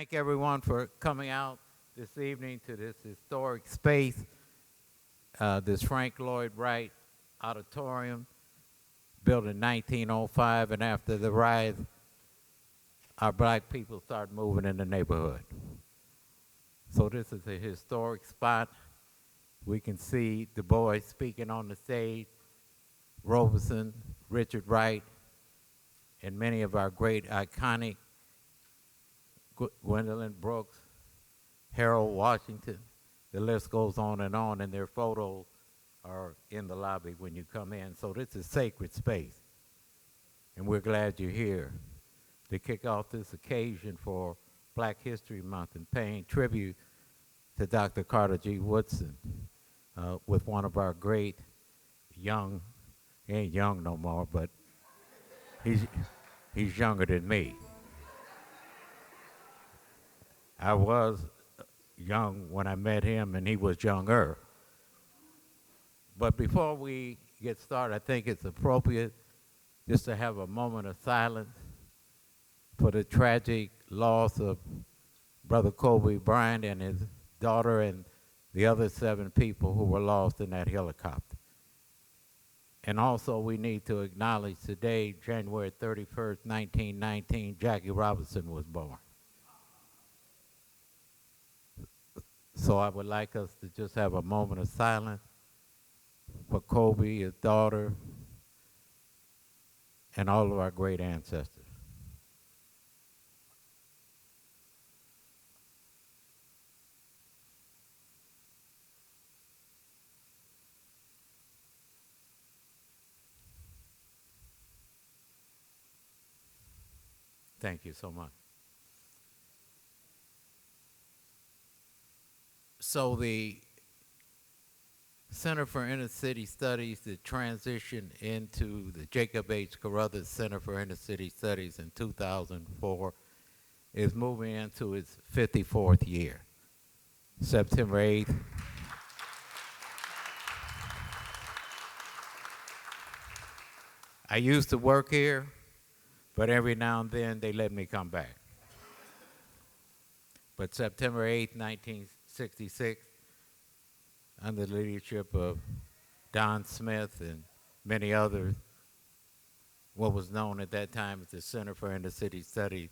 thank everyone for coming out this evening to this historic space, this Frank Lloyd Wright Auditorium, built in 1905, and after the riot, our black people started moving in the neighborhood. So this is a historic spot. We can see Dubois speaking on the stage, Robeson, Richard Wright, and many of our great iconic Gwendolyn Brooks, Harold Washington. The list goes on, and their photos are in the lobby when you come in. So this is sacred space, and we're glad you're here to kick off this occasion for Black History Month and paying tribute to Dr. Carter G. Woodson with one of our great young, he ain't young no more, but he's younger than me. I was young when I met him, and he was younger. But before we get started, I think it's appropriate just to have a moment of silence for the tragic loss of Brother Kobe Bryant and his daughter and the other 7 people who were lost in that helicopter. And also we need to acknowledge today, January 31st, 1919, Jackie Robinson was born. So I would like us to just have a moment of silence for Kobe, his daughter, and all of our great ancestors. Thank you so much. So the Center for Inner City Studies, the transition into the Jacob H. Carruthers Center for Inner City Studies in 2004, is moving into its 54th year. September 8th. I used to work here, but every now and then they let me come back. But September 8th, 1966, under the leadership of Don Smith and many others, what was known at that time as the Center for Inner City Studies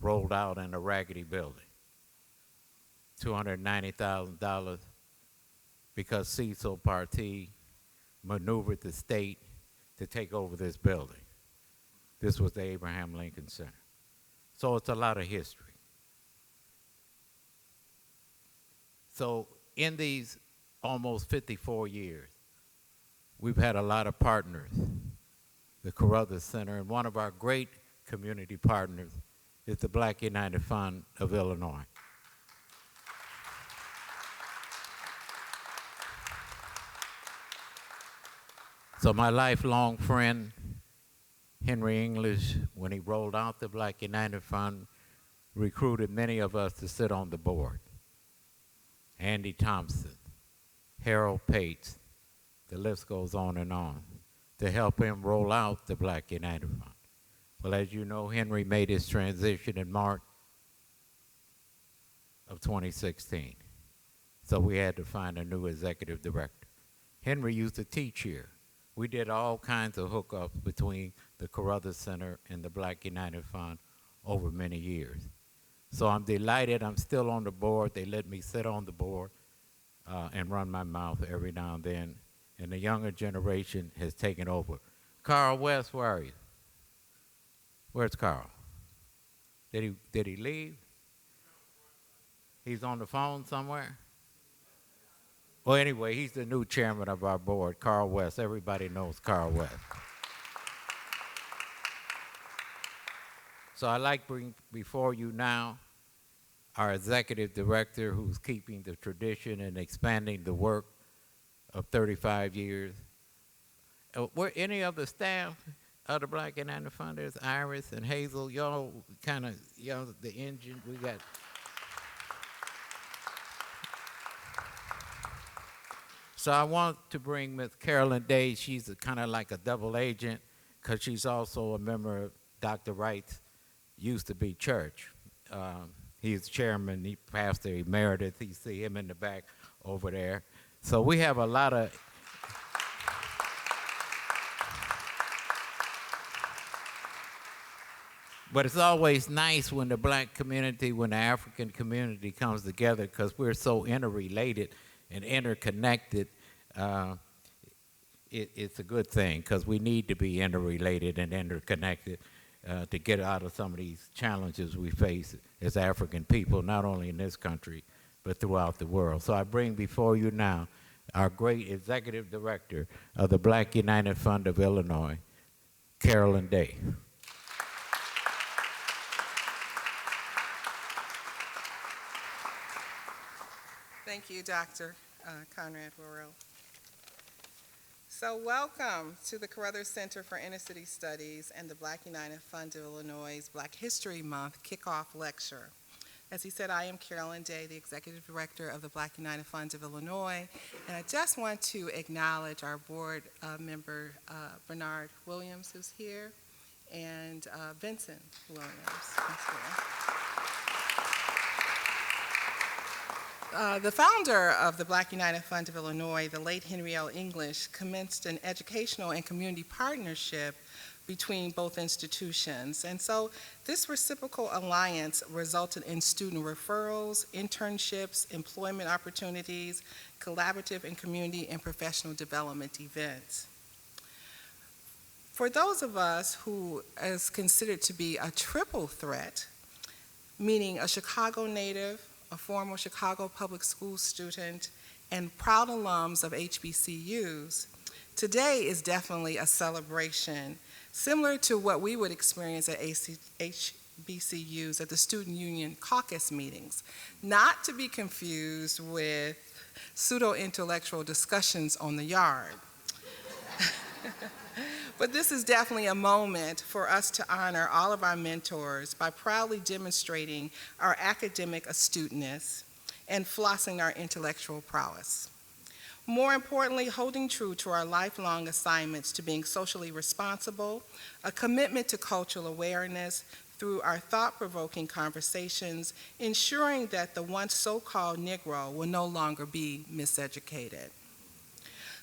rolled out in a raggedy building. $290,000 because Cecil Partee maneuvered the state to take over this building. This was the Abraham Lincoln Center. So it's a lot of history. So in these almost 54 years, we've had a lot of partners, the Carruthers Center, and one of our great community partners is the Black United Fund of Illinois. So my lifelong friend, Henry English, when he rolled out the Black United Fund, recruited many of us to sit on the board. Andy Thompson, Harold Pates, the list goes on, to help him roll out the Black United Fund. Well, as you know, Henry made his transition in March of 2016. So we had to find a new executive director. Henry used to teach here. We did all kinds of hookups between the Carruthers Center and the Black United Fund over many years. So I'm delighted I'm still on the board. They let me sit on the board and run my mouth every now and then. And the younger generation has taken over. Carl West, where are you? Where's Carl? Did he leave? He's on the phone somewhere? Well, anyway, he's the new chairman of our board, Carl West. Everybody knows Carl West. So I'd like to bring before you now our executive director who's keeping the tradition and expanding the work of 35 years. Were any of the staff of the Black United Fund? There's Iris and Hazel. Y'all kind of, the engine we got. So I want to bring Ms. Carolyn Day. She's kind of like a double agent because she's also a member of Dr. Wright's used to be church. He's chairman, he pastor emeritus. You see him in the back over there. So we have a lot of, but it's always nice when the black community, when the African community comes together, because we're so interrelated and interconnected. It's a good thing, because we need to be interrelated and interconnected to get out of some of these challenges we face as African people, not only in this country, but throughout the world. So I bring before you now our great executive director of the Black United Fund of Illinois, Carolyn Day. Thank you, Dr. Conrad Worrell. So welcome to the Carruthers Center for Inner City Studies and the Black United Fund of Illinois' Black History Month kickoff lecture. As he said, I am Carolyn Day, the Executive Director of the Black United Fund of Illinois, and I just want to acknowledge our board member, Bernard Williams, who's here, and Vincent Williams, who's here. The founder of the Black United Fund of Illinois, the late Henry L. English, commenced an educational and community partnership between both institutions. And so this reciprocal alliance resulted in student referrals, internships, employment opportunities, collaborative and community and professional development events. For those of us who is considered to be a triple threat, meaning a Chicago native, a former Chicago public school student, and proud alums of HBCUs, today is definitely a celebration, similar to what we would experience at HBCUs at the Student Union caucus meetings, not to be confused with pseudo-intellectual discussions on the yard. But this is definitely a moment for us to honor all of our mentors by proudly demonstrating our academic astuteness and flossing our intellectual prowess. More importantly, holding true to our lifelong assignments to being socially responsible, a commitment to cultural awareness through our thought-provoking conversations, ensuring that the once so-called Negro will no longer be miseducated.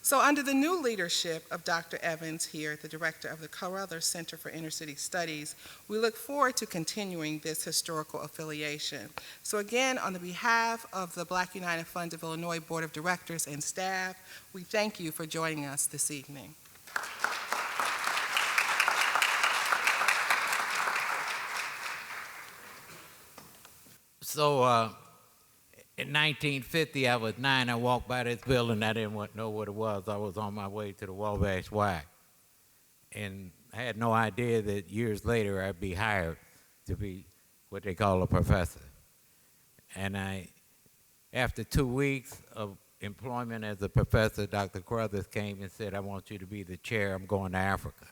So under the new leadership of Dr. Evans here, the director of the Carruthers Center for Inner City Studies, we look forward to continuing this historical affiliation. So again, on the behalf of the Black United Fund of Illinois Board of Directors and staff, we thank you for joining us this evening. So in 1950, I was 9. I walked by this building. I didn't know what it was. I was on my way to the Wabash Y. And I had no idea that years later I'd be hired to be what they call a professor. And after 2 weeks of employment as a professor, Dr. Carruthers came and said, I want you to be the chair. I'm going to Africa.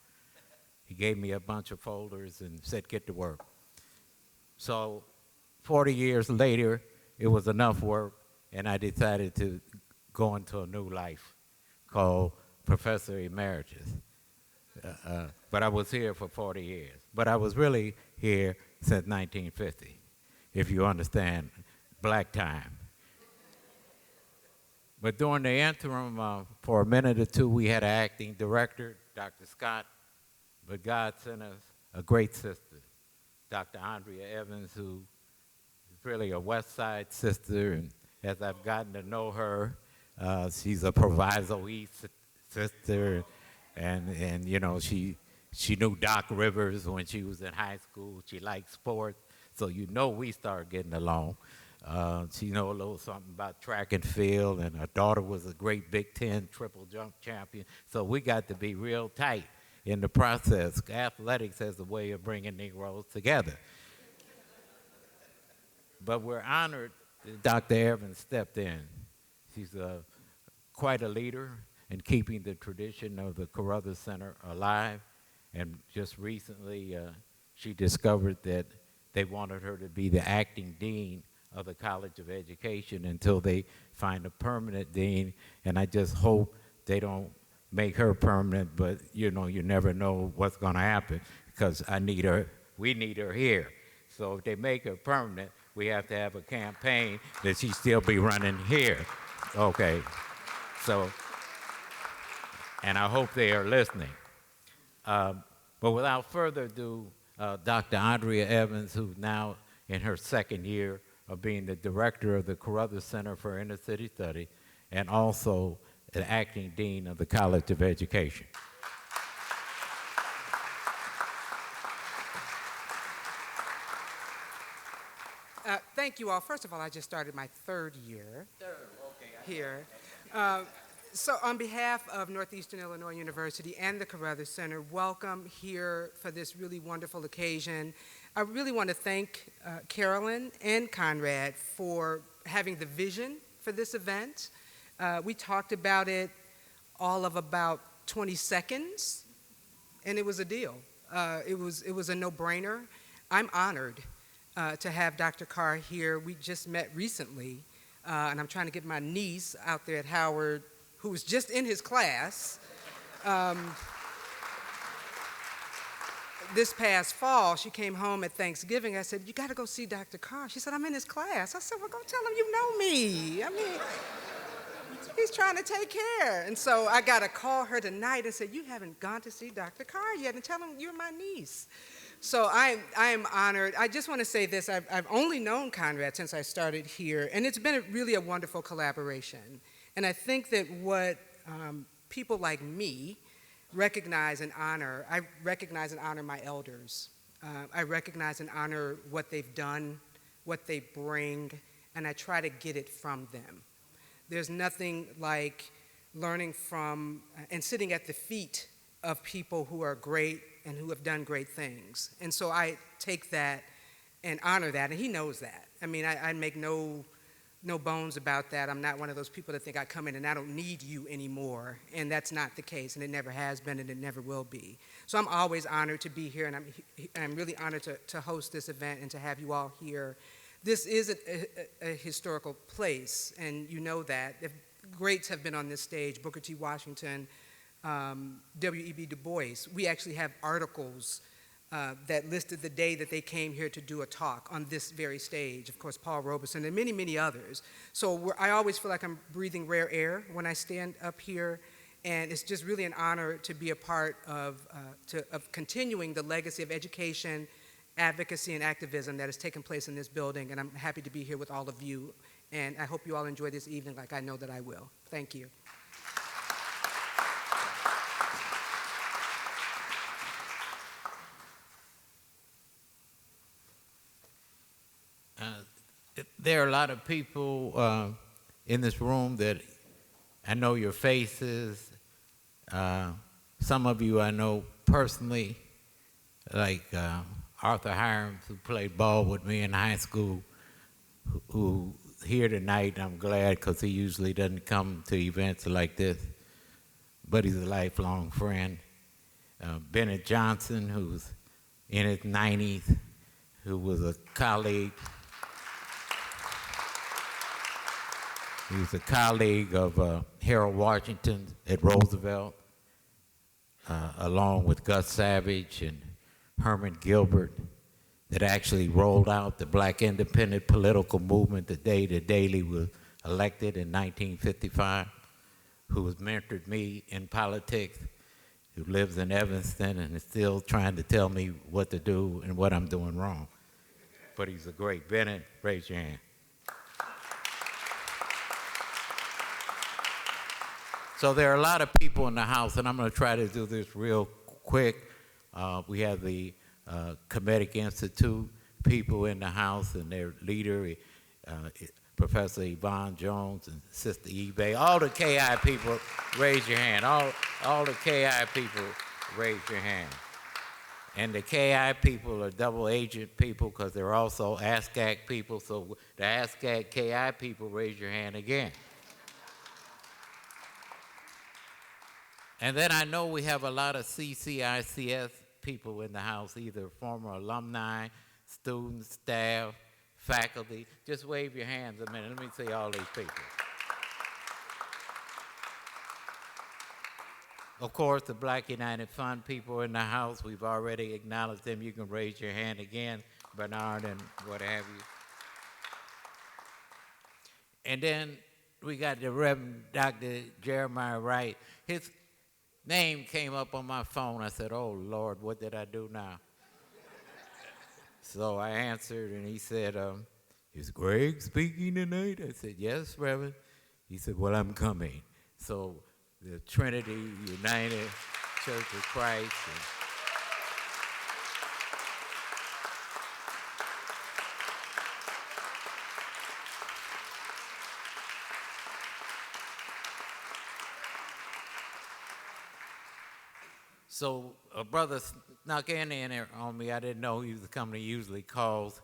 He gave me a bunch of folders and said, get to work. So 40 years later, it was enough work, and I decided to go into a new life called Professor Emeritus. But I was here for 40 years. But I was really here since 1950, if you understand black time. But during the interim, for a minute or two, we had an acting director, Dr. Scott, but God sent us a great sister, Dr. Andrea Evans, who really a West Side sister, and as I've gotten to know her, she's a Proviso East sister, and you know, she knew Doc Rivers when she was in high school. She liked sports, so you know we started getting along. She know a little something about track and field, and her daughter was a great Big Ten triple jump champion, so we got to be real tight in the process. Athletics has a way of bringing Negroes together. But we're honored that Dr. Evans stepped in. She's quite a leader in keeping the tradition of the Carruthers Center alive. And just recently, she discovered that they wanted her to be the acting dean of the College of Education until they find a permanent dean. And I just hope they don't make her permanent, but you know, you never know what's going to happen, because I need her, we need her here. So if they make her permanent, we have to have a campaign that she still be running here. Okay. So, and I hope they are listening. But without further ado, Dr. Andrea Evans, who's now in her second year of being the director of the Carruthers Center for Inner City Study and also the acting dean of the College of Education. Thank you all. First of all, I just started my third year here. So on behalf of Northeastern Illinois University and the Carruthers Center, welcome here for this really wonderful occasion. I really want to thank Carolyn and Conrad for having the vision for this event. We talked about it all of about 20 seconds, and it was a deal. It was a no-brainer. I'm honored to have Dr. Carr here. We just met recently, and I'm trying to get my niece out there at Howard, who was just in his class. This past fall, she came home at Thanksgiving. I said, "You got to go see Dr. Carr." She said, "I'm in his class." I said, "Well, go tell him you know me. I mean, he's trying to take care." And so I got to call her tonight and said, "You haven't gone to see Dr. Carr yet," and tell him you're my niece. So I am honored. I just want to say this. I've only known Conrad since I started here, and it's been really a wonderful collaboration. And I think that what people like me recognize and honor, I recognize and honor my elders. I recognize and honor what they've done, what they bring, and I try to get it from them. There's nothing like learning from and sitting at the feet of people who are great and who have done great things. And so I take that and honor that, and he knows that. I mean, I make no bones about that. I'm not one of those people that think I come in and I don't need you anymore, and that's not the case, and it never has been, and it never will be. So I'm always honored to be here, and I'm really honored to host this event and to have you all here. This is a historical place, and you know that. If greats have been on this stage, Booker T. Washington, W.E.B. Du Bois. We actually have articles that listed the day that they came here to do a talk on this very stage. Of course, Paul Robeson and many, many others. So I always feel like I'm breathing rare air when I stand up here, and it's just really an honor to be a part of continuing the legacy of education, advocacy, and activism that has taken place in this building, and I'm happy to be here with all of you, and I hope you all enjoy this evening like I know that I will. Thank you. There are a lot of people in this room that I know your faces. Some of you I know personally, like Arthur Hirams, who played ball with me in high school, who here tonight. I'm glad because he usually doesn't come to events like this, but he's a lifelong friend. Bennett Johnson, who's in his 90s, who was a colleague. He was a colleague of Harold Washington at Roosevelt, along with Gus Savage and Herman Gilbert, that actually rolled out the black independent political movement the day that Daley was elected in 1955, who has mentored me in politics, who lives in Evanston and is still trying to tell me what to do and what I'm doing wrong. But he's a great. Bennett, raise your hand. So there are a lot of people in the house, and I'm going to try to do this real quick. We have the Kemetic Institute people in the house, and their leader, Professor Yvonne Jones and Sister Eve. All the KI people, raise your hand. All the KI people, raise your hand. And the KI people are double agent people because they're also ASCAC people. So the ASCAC KI people, raise your hand again. And then I know we have a lot of CCICS people in the house, either former alumni, students, staff, faculty. Just wave your hands a minute. Let me see all these people. Of course, the Black United Fund people in the house, we've already acknowledged them. You can raise your hand again. Bernard and what have you. And then we got the Reverend Dr. Jeremiah Wright. His name came up on my phone. I said, oh, Lord, what did I do now? So I answered, and he said, is Greg speaking tonight? I said, yes, Reverend. He said, well, I'm coming. So the Trinity United Church of Christ. So a brother snuck in there on me. I didn't know he was the company he usually calls,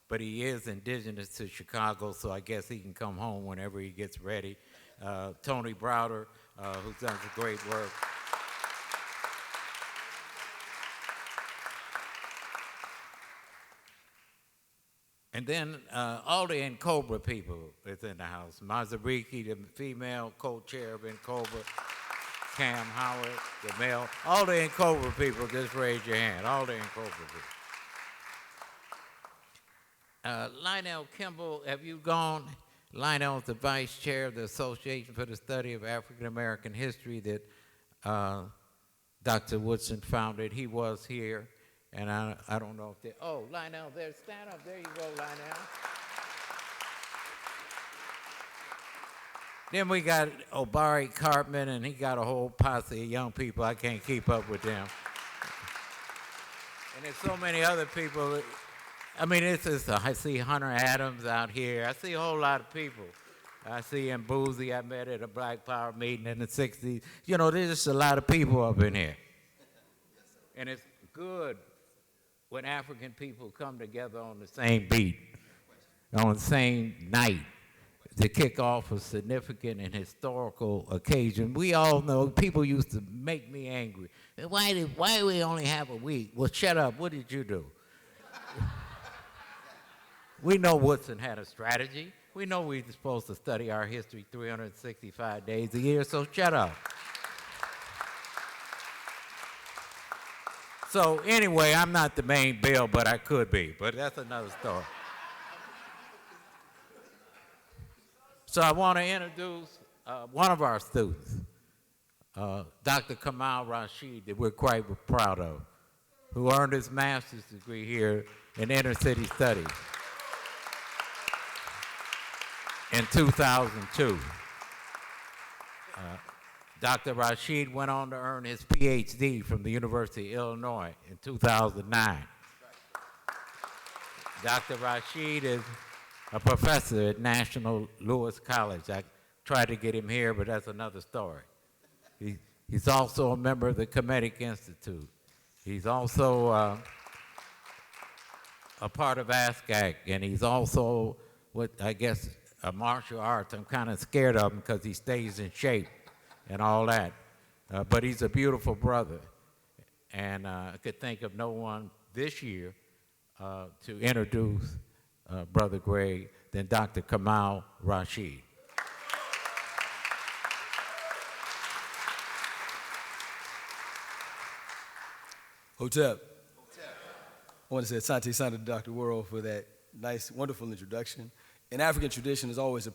but he is indigenous to Chicago, so I guess he can come home whenever he gets ready. Tony Browder, who's done some great work. And then Aldi and Cobra people is in the house. Mazariki, the female co-chair of Cobra. Cam Howard, the male. All the Cobra people, just raise your hand. All the Cobra people. Lionel Kimball, have you gone? Lionel is the vice chair of the Association for the Study of African American History that Dr. Woodson founded. He was here, and I don't know if they, oh, Lionel, there, stand up. There you go, Lionel. Then we got Obari Cartman, and he got a whole posse of young people. I can't keep up with them. And there's so many other people. I mean, I see Hunter Adams out here. I see a whole lot of people. I see Mbuzi. I met at a Black Power meeting in the 60s. You know, there's just a lot of people up in here. And it's good when African people come together on the same beat, on the same night, to kick off a significant and historical occasion. We all know people used to make me angry. Why do we only have a week? Well, shut up. What did you do? We know Woodson had a strategy. We know we're supposed to study our history 365 days a year, so shut up. So anyway, I'm not the main bill, but I could be, but that's another story. So I want to introduce one of our students, Dr. Kamal Rashid, that we're quite proud of, who earned his master's degree here in inner city studies in 2002. Dr. Rashid went on to earn his PhD from the University of Illinois in 2009. Dr. Rashid is a professor at National Lewis College. I tried to get him here, but that's another story. He's also a member of the Kemetic Institute. He's also a part of ASCAC, and he's also what I guess a martial arts. I'm kind of scared of him because he stays in shape and all that. But he's a beautiful brother, and I could think of no one this year to introduce Brother Greg than Dr. Kamal Rashid. Hotep. I want to say Asante Sana to Dr. Worrell for that nice, wonderful introduction. In African tradition, it's always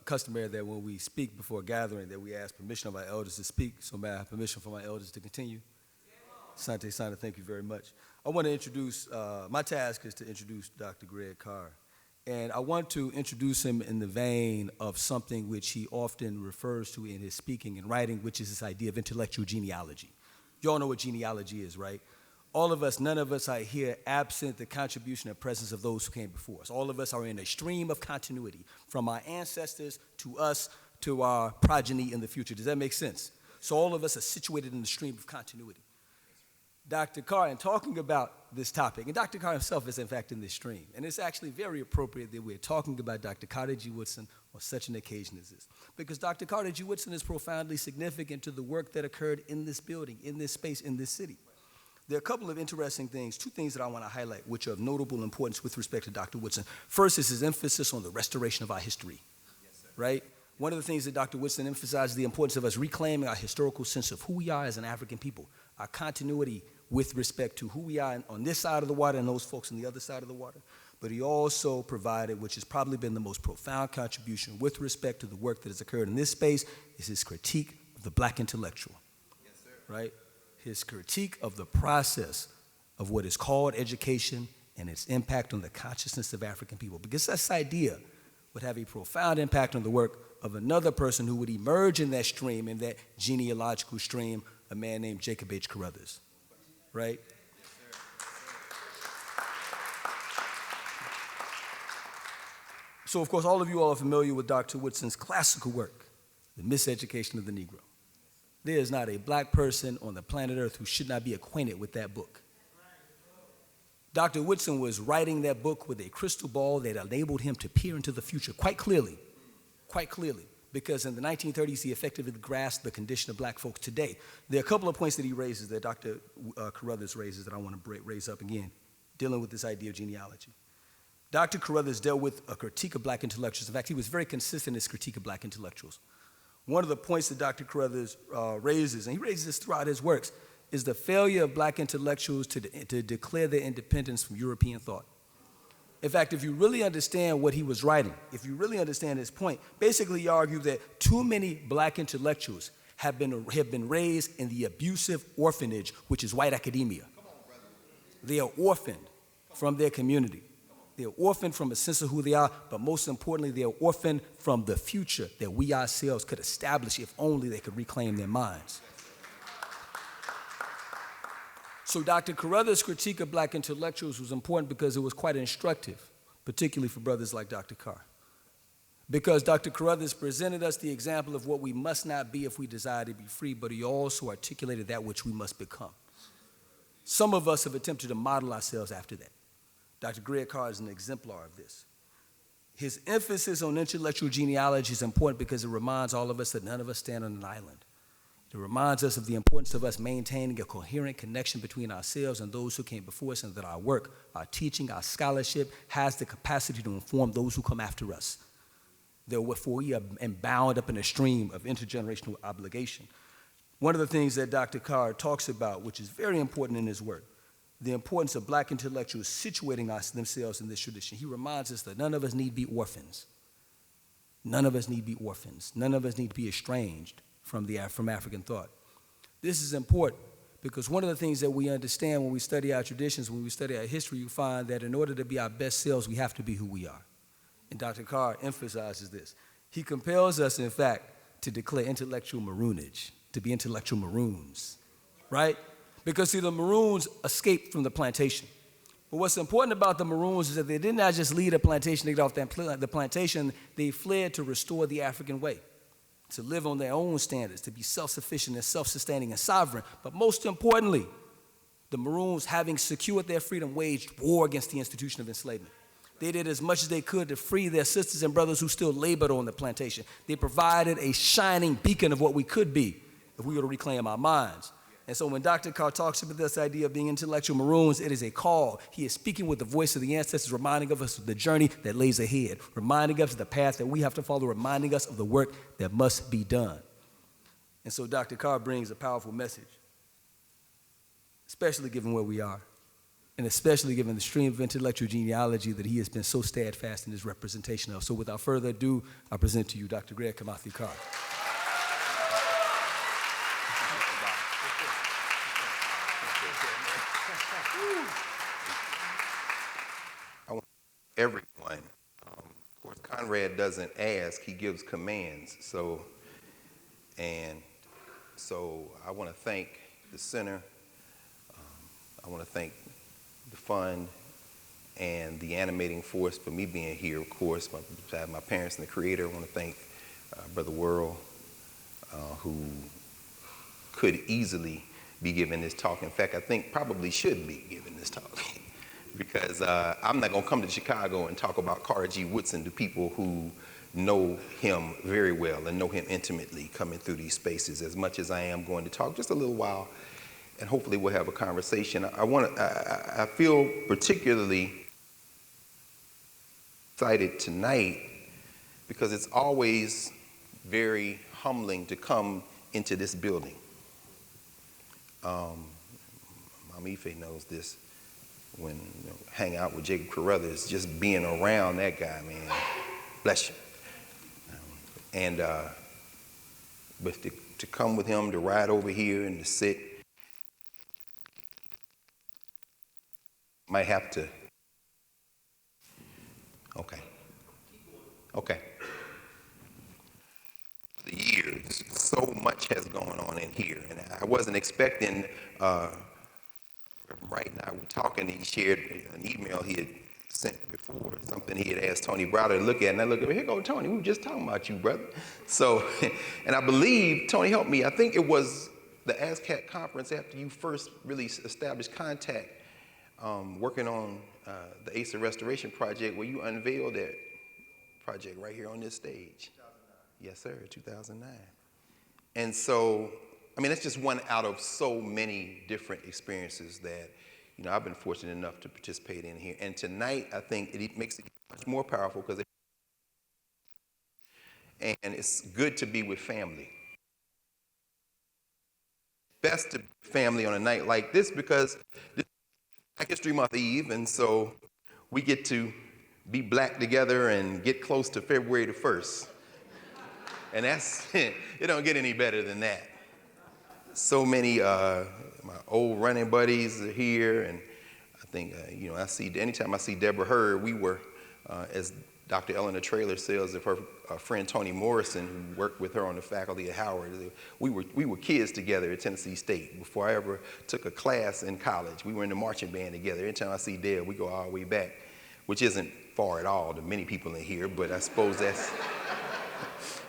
customary that when we speak before a gathering that we ask permission of our elders to speak. So may I have permission from my elders to continue? Asante Sana, thank you very much. I want to introduce, my task is to introduce Dr. Greg Carr. And I want to introduce him in the vein of something which he often refers to in his speaking and writing, which is this idea of intellectual genealogy. You all know what genealogy is, right? All of us, none of us are here absent the contribution and presence of those who came before us. All of us are in a stream of continuity from our ancestors to us to our progeny in the future. Does that make sense? So all of us are situated in the stream of continuity. Dr. Carr, in talking about this topic, and Dr. Carr himself is in fact in this stream, and it's actually very appropriate that we're talking about Dr. Carter G. Woodson on such an occasion as this, because Dr. Carter G. Woodson is profoundly significant to the work that occurred in this building, in this space, in this city. There are a couple of interesting things, two things that I want to highlight, which are of notable importance with respect to Dr. Woodson. First is his emphasis on the restoration of our history, right? One of the things that Dr. Woodson emphasized is the importance of us reclaiming our historical sense of who we are as an African people, our continuity with respect to who we are on this side of the water and those folks on the other side of the water. But he also provided, which has probably been the most profound contribution with respect to the work that has occurred in this space, is his critique of the black intellectual. Yes, sir. Right? His critique of the process of what is called education and its impact on the consciousness of African people. Because this idea would have a profound impact on the work of another person who would emerge in that stream, in that genealogical stream, a man named Jacob H. Carruthers. Right? So, of course, all of you all are familiar with Dr. Woodson's classical work, The Miseducation of the Negro. There is not a black person on the planet Earth who should not be acquainted with that book. Dr. Woodson was writing that book with a crystal ball that enabled him to peer into the future quite clearly, because in the 1930s he effectively grasped the condition of black folks today. There are a couple of points that he raises, that Dr. Carruthers raises, that I want to raise up again, dealing with this idea of genealogy. Dr. Carruthers dealt with a critique of black intellectuals. In fact, he was very consistent in his critique of black intellectuals. One of the points that Dr. Carruthers raises, and he raises this throughout his works, is the failure of black intellectuals to declare their independence from European thought. In fact, if you really understand what he was writing, if you really understand his point, basically he argued that too many black intellectuals have been raised in the abusive orphanage, which is white academia. They are orphaned from their community. They're orphaned from a sense of who they are, but most importantly, they're orphaned from the future that we ourselves could establish if only they could reclaim their minds. So Dr. Carruthers' critique of black intellectuals was important because it was quite instructive, particularly for brothers like Dr. Carr. Because Dr. Carruthers presented us the example of what we must not be if we desire to be free, but he also articulated that which we must become. Some of us have attempted to model ourselves after that. Dr. Greg Carr is an exemplar of this. His emphasis on intellectual genealogy is important because it reminds all of us that none of us stand on an island. It reminds us of the importance of us maintaining a coherent connection between ourselves and those who came before us, and that our work, our teaching, our scholarship has the capacity to inform those who come after us. Therefore, we are bound up in a stream of intergenerational obligation. One of the things that Dr. Carr talks about, which is very important in his work, the importance of black intellectuals situating themselves in this tradition. He reminds us that none of us need be orphans. None of us need be orphans. None of us need to be estranged from African thought. This is important because one of the things that we understand when we study our traditions, when we study our history, you find that in order to be our best selves, we have to be who we are. And Dr. Carr emphasizes this. He compels us, in fact, to declare intellectual maroonage, to be intellectual maroons, right? Because, see, the Maroons escaped from the plantation. But what's important about the Maroons is that they did not just leave the plantation to get off the plantation. They fled to restore the African way, to live on their own standards, to be self-sufficient and self-sustaining and sovereign. But most importantly, the Maroons, having secured their freedom, waged war against the institution of enslavement. They did as much as they could to free their sisters and brothers who still labored on the plantation. They provided a shining beacon of what we could be if we were to reclaim our minds. And so when Dr. Carr talks about this idea of being intellectual maroons, it is a call. He is speaking with the voice of the ancestors, reminding us of the journey that lays ahead, reminding us of the path that we have to follow, reminding us of the work that must be done. And so Dr. Carr brings a powerful message, especially given where we are, and especially given the stream of intellectual genealogy that he has been so steadfast in his representation of. So without further ado, I present to you Dr. Greg Kimathi Carr. Everyone. Of course, Conrad doesn't ask, he gives commands. So I want to thank the center. I want to thank the fund and the animating force for me being here, of course, my parents and the creator. I want to thank Brother Worrell, who could easily be giving this talk. In fact, I think probably should be giving this talk. Because I'm not going to come to Chicago and talk about Carr G. Woodson to people who know him very well and know him intimately coming through these spaces as much as I am going to talk just a little while, and hopefully we'll have a conversation. I feel particularly excited tonight because it's always very humbling to come into this building. My Mom Ife knows this, when hang out with Jacob Carruthers, just being around that guy, man, bless you. And but to come with him, to ride over here and to sit, might have to, okay. The years, so much has gone on in here, and I wasn't expecting, right now we're talking, he shared an email he had sent before, something he had asked Tony Browder to look at, and I looked at him, here go Tony, we were just talking about you, brother. So, and I believe, Tony helped me, I think it was the ASCAT conference after you first really established contact, working on the Asa Restoration Project, where you unveiled that project right here on this stage. 2009. Yes, sir, 2009. And so, I mean, that's just one out of so many different experiences that, I've been fortunate enough to participate in here. And tonight, I think it makes it much more powerful because and it's good to be with family. Best to be with family on a night like this because this is Black History Month Eve, and so we get to be black together and get close to February the 1st. And that's, it don't get any better than that. So many, my old running buddies are here, and I think, I see, anytime I see Deborah Hurd, we were, as Dr. Eleanor Traylor says of her friend Toni Morrison, who worked with her on the faculty at Howard, we were kids together at Tennessee State. Before I ever took a class in college, we were in the marching band together. Anytime I see Deb, we go all the way back, which isn't far at all to many people in here, but I suppose that's,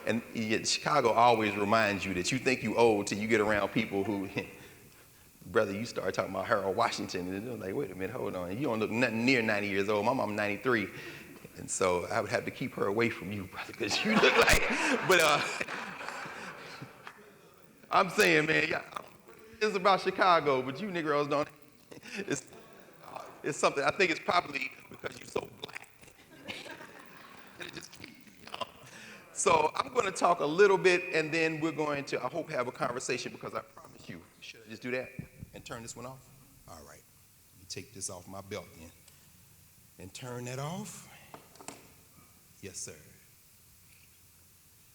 and yet Chicago always reminds you that you think you old till you get around people who, brother, you start talking about Harold Washington, and they're like, wait a minute, hold on, you don't look nothing near 90 years old. My mom's 93, and so I would have to keep her away from you, brother, because you look like, but I'm saying, man, yeah, it's about Chicago, but you Negroes don't, it's something, I think it's probably because you're so black. It just keeps you young. So I'm going to talk a little bit, and then we're going to, I hope, have a conversation, because I promise you, should I just do that and turn this one off? All right, let me take this off my belt then and turn that off. Yes, sir.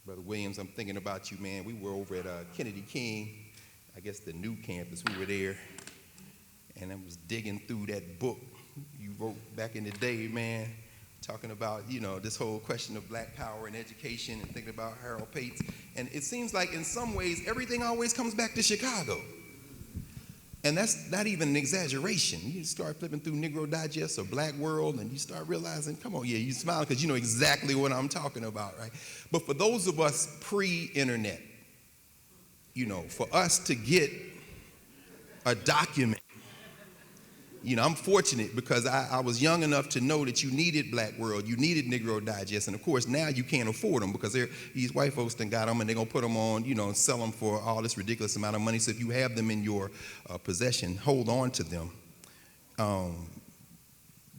Brother Williams, I'm thinking about you, man. We were over at Kennedy King, I guess the new campus. We were there, and I was digging through that book you wrote back in the day, man, talking about, this whole question of black power and education, and thinking about Harold Pates. And it seems like in some ways, everything always comes back to Chicago. And that's not even an exaggeration. You start flipping through Negro Digest or Black World, and you start realizing, come on, yeah, you smile because you know exactly what I'm talking about, right? But for those of us pre-internet, for us to get a document, I'm fortunate because I was young enough to know that you needed Black World, you needed Negro Digest, and of course now you can't afford them because these white folks done got them, and they're gonna put them on, and sell them for all this ridiculous amount of money. So if you have them in your possession, hold on to them.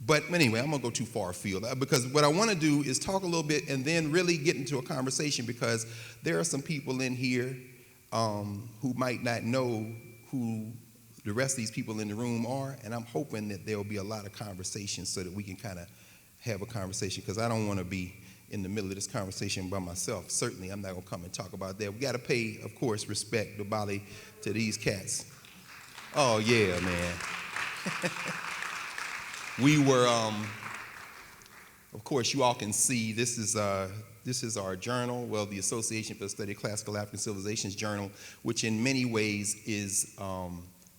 But anyway, I'm gonna go too far afield because what I want to do is talk a little bit and then really get into a conversation, because there are some people in here who might not know who the rest of these people in the room are, and I'm hoping that there will be a lot of conversation so that we can kind of have a conversation, because I don't want to be in the middle of this conversation by myself. Certainly, I'm not going to come and talk about that. We got to pay, of course, respect, Dubois, to these cats. Oh, yeah, man. We were, of course, you all can see, this is our journal, well, the Association for the Study of Classical African Civilizations journal, which in many ways is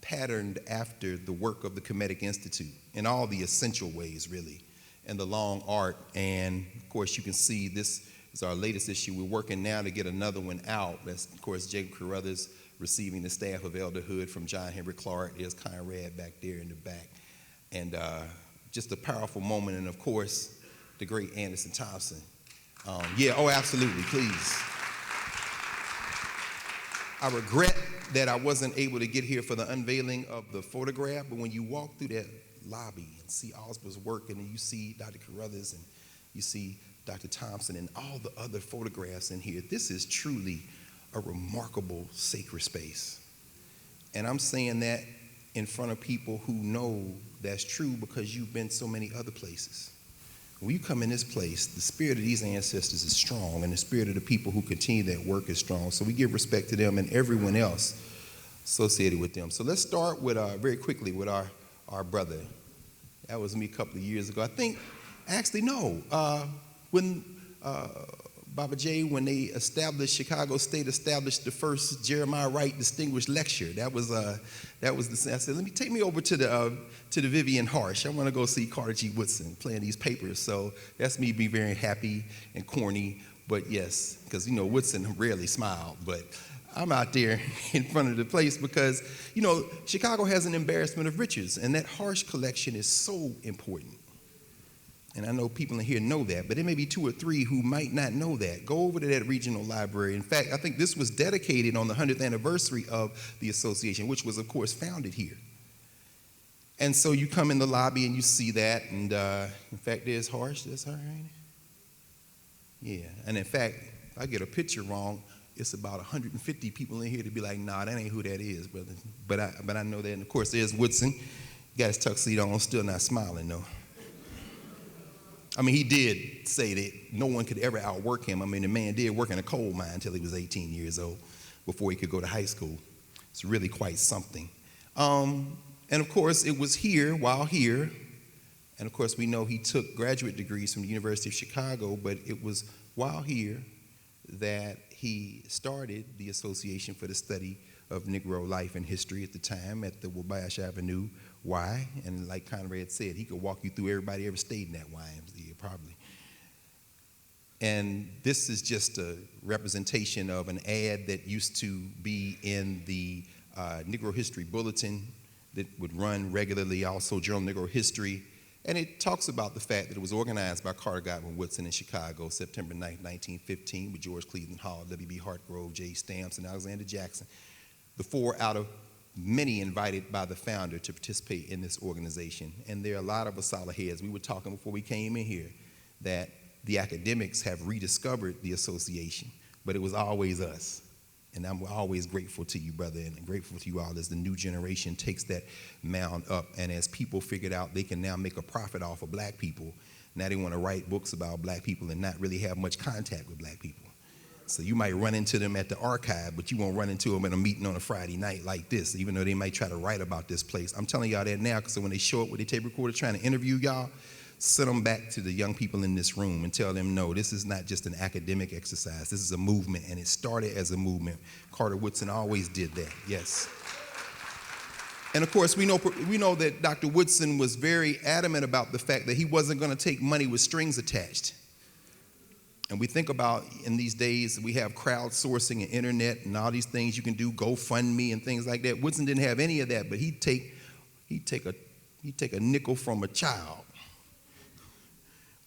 patterned after the work of the Kemetic Institute in all the essential ways, really, and the long arc. And of course, you can see this is our latest issue. We're working now to get another one out. That's, of course, Jacob Carruthers receiving the staff of elderhood from John Henry Clark. There's Conrad back there in the back. And just a powerful moment. And of course, the great Anderson Thompson. Absolutely, please. I regret that I wasn't able to get here for the unveiling of the photograph, but when you walk through that lobby and see Osborne's work, and then you see Dr. Carruthers and you see Dr. Thompson and all the other photographs in here, this is truly a remarkable sacred space. And I'm saying that in front of people who know that's true because you've been so many other places. When you come in this place, the spirit of these ancestors is strong, and the spirit of the people who continue that work is strong. So we give respect to them and everyone else associated with them. So let's start with very quickly with our brother. That was me a couple of years ago. I think, actually, no. When Baba J, when they established, Chicago State established the first Jeremiah Wright Distinguished Lecture. That was the. I said, take me over to the Vivian Harsh. I want to go see Carter G. Woodson playing these papers. So that's me being very happy and corny, but yes, because Woodson rarely smiled, but I'm out there in front of the place because Chicago has an embarrassment of riches, and that Harsh collection is so important. And I know people in here know that, but there may be 2 or 3 who might not know that. Go over to that regional library. In fact, I think this was dedicated on the 100th anniversary of the association, which was, of course, founded here. And so you come in the lobby and you see that, and in fact, there's Harsh. That's her, ain't it? Yeah, and in fact, if I get a picture wrong, it's about 150 people in here to be like, nah, that ain't who that is, brother. But I know that, and of course, there's Woodson. Got his tuxedo on, still not smiling, though. I mean, he did say that no one could ever outwork him. I mean, the man did work in a coal mine until he was 18 years old before he could go to high school. It's really quite something. And of course, it was here, while here, and of course, we know he took graduate degrees from the University of Chicago, but it was while here that he started the Association for the Study of Negro Life and History at the time at the Wabash Avenue Y. And like Conrad said, he could walk you through everybody ever stayed in that YMCA, probably. And this is just a representation of an ad that used to be in the Negro History Bulletin that would run regularly, also Journal Negro History. And it talks about the fact that it was organized by Carter Godwin Woodson in Chicago, September 9, 1915, with George Cleveland Hall, W.B. Hartgrove, J. Stamps, and Alexander Jackson. The 4 out of many invited by the founder to participate in this organization. And there are a lot of us solid heads. We were talking before we came in here that the academics have rediscovered the association, but it was always us. And I'm always grateful to you, brother, and grateful to you all as the new generation takes that mound up. And as people figured out they can now make a profit off of black people, now they want to write books about black people and not really have much contact with black people. So you might run into them at the archive, but you won't run into them at a meeting on a Friday night like this, even though they might try to write about this place. I'm telling y'all that now, because when they show up with their tape recorder trying to interview y'all, send them back to the young people in this room and tell them, no, this is not just an academic exercise. This is a movement, and it started as a movement. Carter Woodson always did that, yes. And of course, we know that Dr. Woodson was very adamant about the fact that he wasn't going to take money with strings attached. And we think about in these days, we have crowdsourcing and internet and all these things you can do, GoFundMe and things like that. Woodson didn't have any of that, but he'd take a nickel from a child.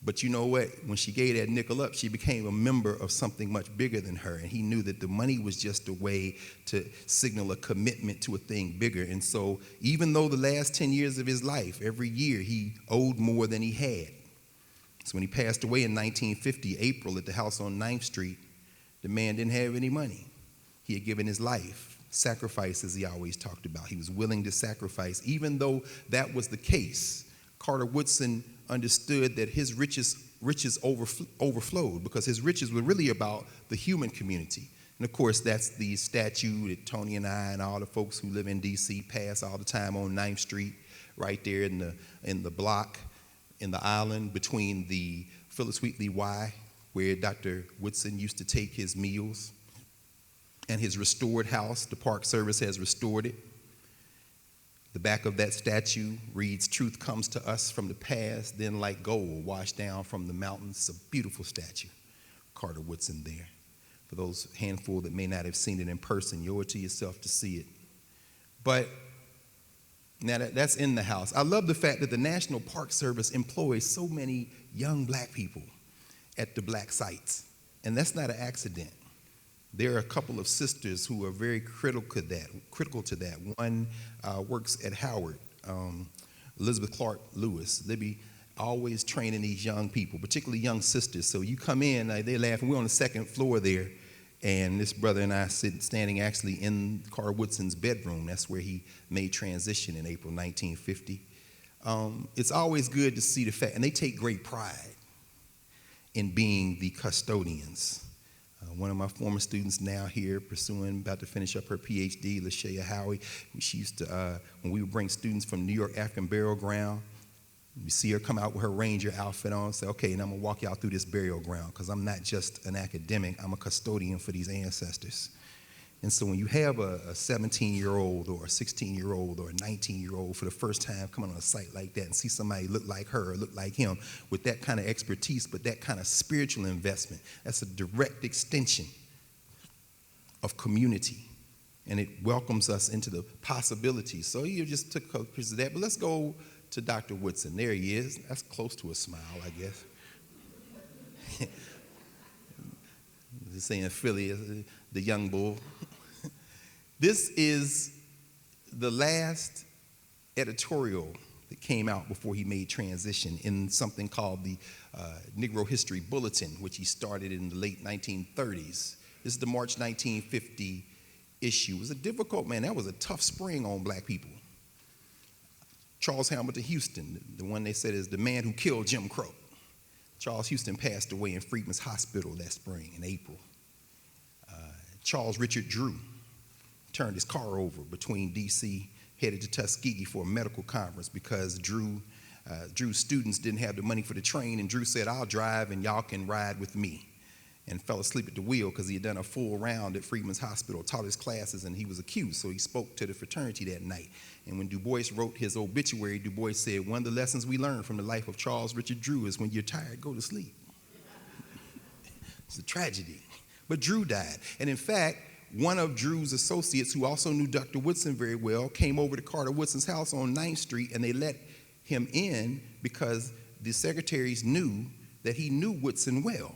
But you know what? When she gave that nickel up, she became a member of something much bigger than her. And he knew that the money was just a way to signal a commitment to a thing bigger. And so even though the last 10 years of his life, every year he owed more than he had. So when he passed away in 1950, April, at the house on 9th Street, the man didn't have any money. He had given his life, sacrifice, as he always talked about. He was willing to sacrifice. Even though that was the case, Carter Woodson understood that his riches overflowed, because his riches were really about the human community. And of course, that's the statue that Tony and I and all the folks who live in D.C. pass all the time on 9th Street, right there in the block, in the island between the Phyllis Wheatley Y, where Dr. Woodson used to take his meals, and his restored house. The Park Service has restored it. The back of that statue reads, "Truth comes to us from the past, then like gold washed down from the mountains." It's a beautiful statue. Carter Woodson there. For those handful that may not have seen it in person, you owe it to yourself to see it. But now that's in the house. I love the fact that the National Park Service employs so many young black people at the black sites. And that's not an accident. There are a couple of sisters who are very critical to that. One works at Howard, Elizabeth Clark Lewis. Libby always training these young people, particularly young sisters. So you come in, they laugh, and we're on the 2nd floor there, And this brother and I standing actually in Carter Woodson's bedroom. That's where he made transition in April 1950. It's always good to see the fact, and they take great pride in being the custodians. One of my former students now here pursuing, about to finish up her PhD, Lashaya Howie, she used to, when we would bring students from New York African Burial Ground, you see her come out with her ranger outfit on, say, okay, and I'm gonna walk y'all through this burial ground, because I'm not just an academic, I'm a custodian for these ancestors. And so when you have a 17-year-old or a 16-year-old or a 19-year-old for the first time coming on a site like that and see somebody look like her or look like him with that kind of expertise, but that kind of spiritual investment, that's a direct extension of community. And it welcomes us into the possibilities. So you just took a piece of that, but let's go to Dr. Woodson. There he is. That's close to a smile, I guess. Just saying Philly, the young bull. This is the last editorial that came out before he made transition in something called the Negro History Bulletin, which he started in the late 1930s. This is the March 1950 issue. It was a difficult, man, that was a tough spring on black people. Charles Hamilton Houston, the one they said is the man who killed Jim Crow. Charles Houston passed away in Freedman's Hospital that spring in April. Charles Richard Drew turned his car over between D.C., headed to Tuskegee for a medical conference because Drew's students didn't have the money for the train, and Drew said, I'll drive and y'all can ride with me, and fell asleep at the wheel because he had done a full round at Freedman's Hospital, taught his classes, and he was accused, so he spoke to the fraternity that night. And when Dubois wrote his obituary, Dubois said, one of the lessons we learned from the life of Charles Richard Drew is when you're tired, go to sleep. It's a tragedy. But Drew died. And in fact, one of Drew's associates, who also knew Dr. Woodson very well, came over to Carter Woodson's house on 9th Street, and they let him in because the secretaries knew that he knew Woodson well.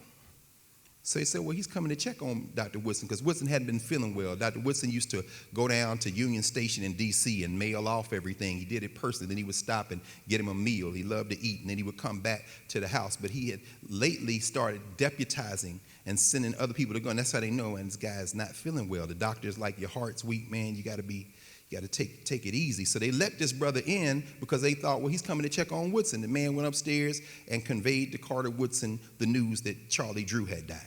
So they said, well, he's coming to check on Dr. Woodson because Woodson hadn't been feeling well. Dr. Woodson used to go down to Union Station in D.C. and mail off everything. He did it personally. Then he would stop and get him a meal. He loved to eat, and then he would come back to the house. But he had lately started deputizing and sending other people to go, and that's how they know, and this guy's not feeling well. The doctor's like, your heart's weak, man. You got to take it easy. So they let this brother in because they thought, well, he's coming to check on Woodson. The man went upstairs and conveyed to Carter Woodson the news that Charlie Drew had died.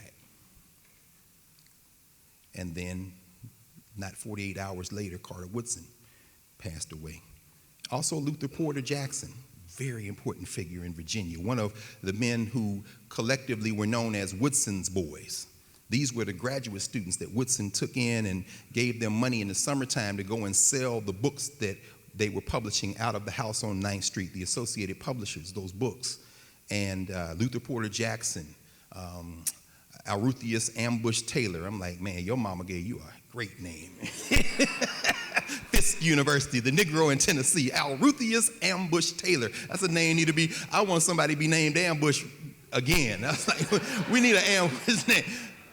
And then, not 48 hours later, Carter Woodson passed away. Also, Luther Porter Jackson, very important figure in Virginia, one of the men who collectively were known as Woodson's boys. These were the graduate students that Woodson took in and gave them money in the summertime to go and sell the books that they were publishing out of the house on 9th Street, the Associated Publishers, those books. And Luther Porter Jackson, Alrutheus Ambush Taylor. I'm like, man, your mama gave you a great name. Fisk University, the Negro in Tennessee, Alrutheus Ambush Taylor. That's a name need to be, I want somebody to be named Ambush again. I was like, we need an Ambush name.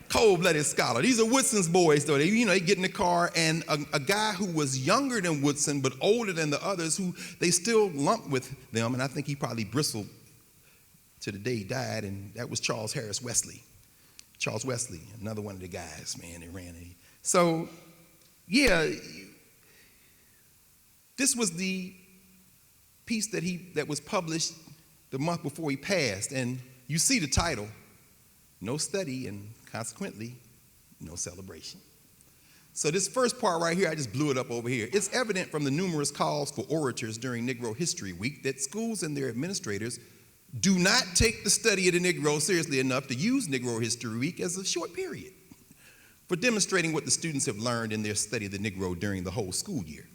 Cold-blooded scholar. These are Woodson's boys, though. They get in the car, and a guy who was younger than Woodson but older than the others, who they still lumped with them, and I think he probably bristled to the day he died, and that was Charles Harris Wesley. Charles Wesley, another one of the guys, man, that ran it. So, yeah, this was the piece that was published the month before he passed, and you see the title, No Study, and consequently, no celebration. So this first part right here, I just blew it up over here. It's evident from the numerous calls for orators during Negro History Week that schools and their administrators do not take the study of the Negro seriously enough to use Negro History Week as a short period for demonstrating what the students have learned in their study of the Negro during the whole school year.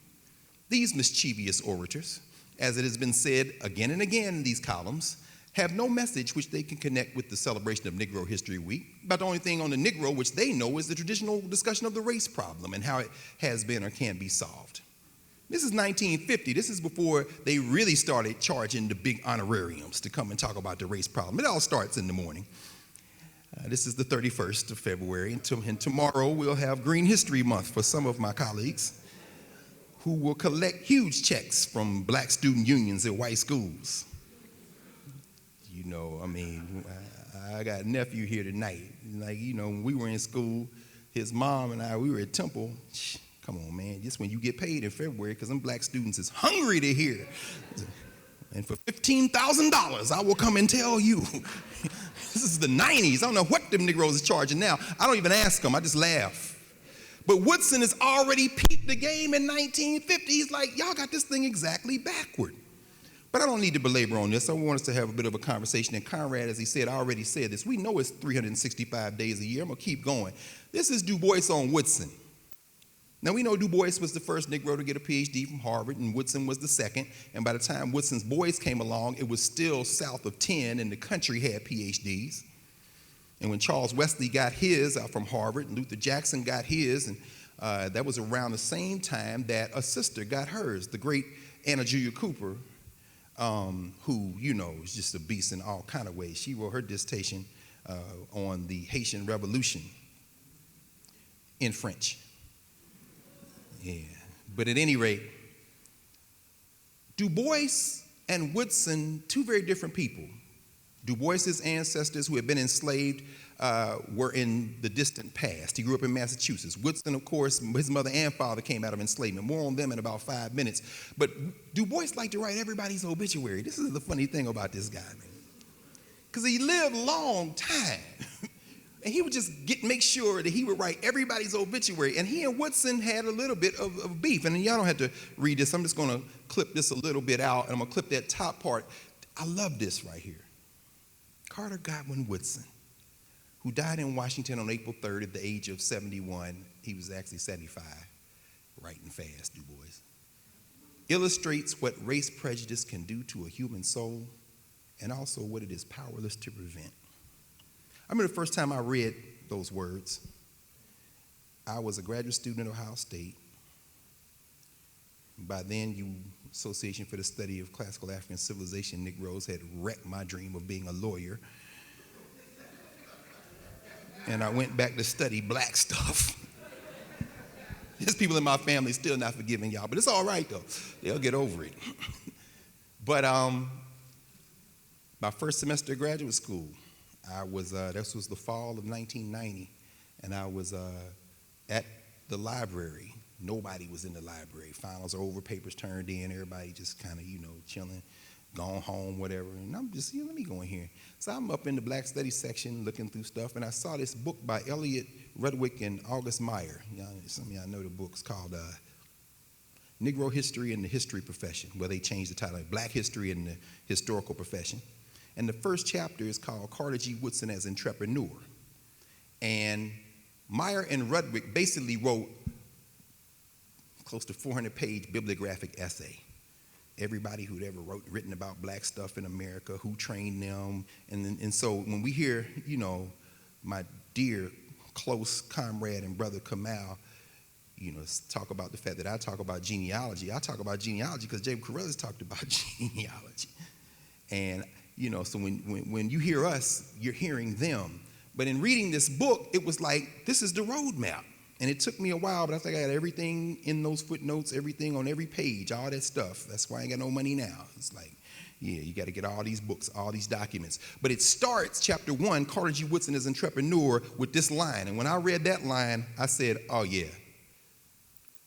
These mischievous orators, as it has been said again and again in these columns, have no message which they can connect with the celebration of Negro History Week, but the only thing on the Negro which they know is the traditional discussion of the race problem and how it has been or can be solved. This is 1950. This is before they really started charging the big honorariums to come and talk about the race problem. It all starts in the morning. This is the 31st of February, and tomorrow we'll have Green History Month for some of my colleagues who will collect huge checks from black student unions at white schools. You know, I mean, I got a nephew here tonight. Like, you know, when we were in school, his mom and I, we were at Temple. Come on, man, just when you get paid in February, because them black students is hungry to hear. And for $15,000, I will come and tell you. This is the 90s. I don't know what them Negroes is charging now. I don't even ask them. I just laugh. But Woodson has already peeped the game in 1950. He's like, y'all got this thing exactly backward. But I don't need to belabor on this. I want us to have a bit of a conversation. And Conrad, as he said, already said this. We know it's 365 days a year. I'm going to keep going. This is Dubois on Woodson. Now, we know Dubois was the first Negro to get a PhD from Harvard, and Woodson was the second. And by the time Woodson's boys came along, it was still south of 10, and the country had PhDs. And when Charles Wesley got his from Harvard, and Luther Jackson got his, and that was around the same time that a sister got hers, the great Anna Julia Cooper, who, you know, is just a beast in all kind of ways. She wrote her dissertation on the Haitian Revolution in French. Yeah, but at any rate, Dubois and Woodson, two very different people. Dubois's ancestors who had been enslaved were in the distant past. He grew up in Massachusetts. Woodson, of course, his mother and father came out of enslavement. More on them in about 5 minutes. But Dubois liked to write everybody's obituary. This is the funny thing about this guy, man. Because he lived a long time. And he would just make sure that he would write everybody's obituary. And he and Woodson had a little bit of beef. And y'all don't have to read this. I'm just going to clip this a little bit out. And I'm going to clip that top part. I love this right here. Carter Godwin Woodson, who died in Washington on April 3rd at the age of 71. He was actually 75, writing fast, Du Bois. Illustrates what race prejudice can do to a human soul and also what it is powerless to prevent. I remember the first time I read those words. I was a graduate student at Ohio State. By then, Association for the Study of Classical African Civilization Negroes had wrecked my dream of being a lawyer. And I went back to study black stuff. There's people in my family still not forgiving y'all, but it's all right, though. They'll get over it. But my first semester of graduate school, this was the fall of 1990, and I was at the library. Nobody was in the library. Finals are over, papers turned in, everybody just kind of, chilling, gone home, whatever. And I'm just, let me go in here. So I'm up in the Black Studies section looking through stuff, and I saw this book by Elliot Rudwick and August Meyer. Some of y'all know the book's called Negro History and the History Profession, where they changed the title, Black History and the Historical Profession. And the first chapter is called Carter G. Woodson as Entrepreneur. And Meyer and Rudwick basically wrote close to 400-page bibliographic essay. Everybody who'd ever written about black stuff in America, who trained them. And so when we hear, my dear close comrade and brother Kamal, talk about the fact that I talk about genealogy. I talk about genealogy because Jacob Carruthers talked about genealogy. And so when you hear us, you're hearing them. But in reading this book, it was like, this is the roadmap. And it took me a while, but I think I got everything in those footnotes, everything on every page, all that stuff. That's why I ain't got no money now. It's like, yeah, you got to get all these books, all these documents. But it starts, chapter 1, Carter G. Woodson as Entrepreneur, with this line. And when I read that line, I said, oh, yeah.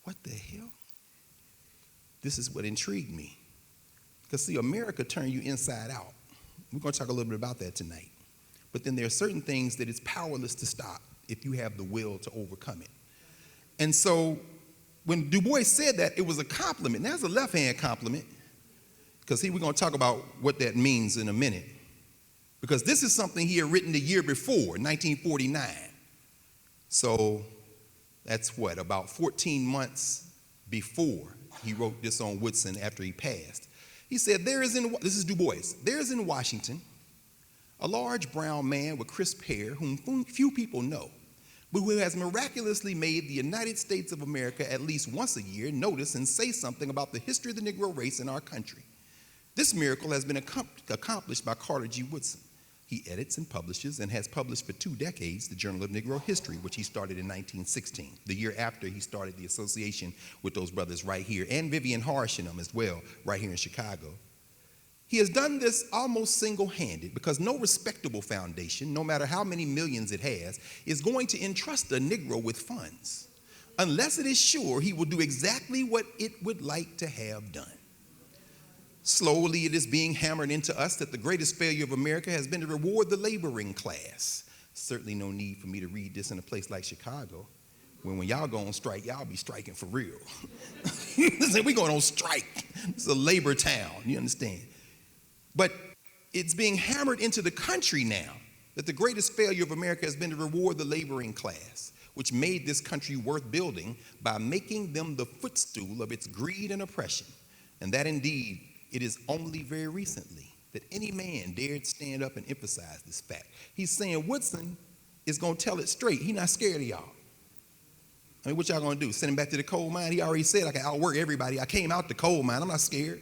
What the hell? This is what intrigued me. Because, see, America turned you inside out. We're going to talk a little bit about that tonight. But then there are certain things that it's powerless to stop if you have the will to overcome it. And so when Du Bois said that, it was a compliment. Now, that's a left-hand compliment, because we're going to talk about what that means in a minute. Because this is something he had written the year before, 1949. So that's about 14 months before he wrote this on Woodson after he passed. He said, this is Du Bois, there is in Washington a large brown man with crisp hair whom few people know, but who has miraculously made the United States of America at least once a year notice and say something about the history of the Negro race in our country. This miracle has been accomplished by Carter G. Woodson. He edits and publishes and has published for 2 decades the Journal of Negro History, which he started in 1916, the year after he started the association with those brothers right here, and Vivian Harsh and them as well, right here in Chicago. He has done this almost single-handed because no respectable foundation, no matter how many millions it has, is going to entrust a Negro with funds unless it is sure he will do exactly what it would like to have done. Slowly, it is being hammered into us that the greatest failure of America has been to reward the laboring class. Certainly no need for me to read this in a place like Chicago, when y'all go on strike, y'all be striking for real. Listen, we going on strike. It's a labor town, you understand? But it's being hammered into the country now that the greatest failure of America has been to reward the laboring class, which made this country worth building by making them the footstool of its greed and oppression. And that indeed, it is only very recently that any man dared stand up and emphasize this fact. He's saying Woodson is going to tell it straight. He's not scared of y'all. I mean, what y'all going to do? Send him back to the coal mine? He already said I can outwork everybody. I came out the coal mine. I'm not scared.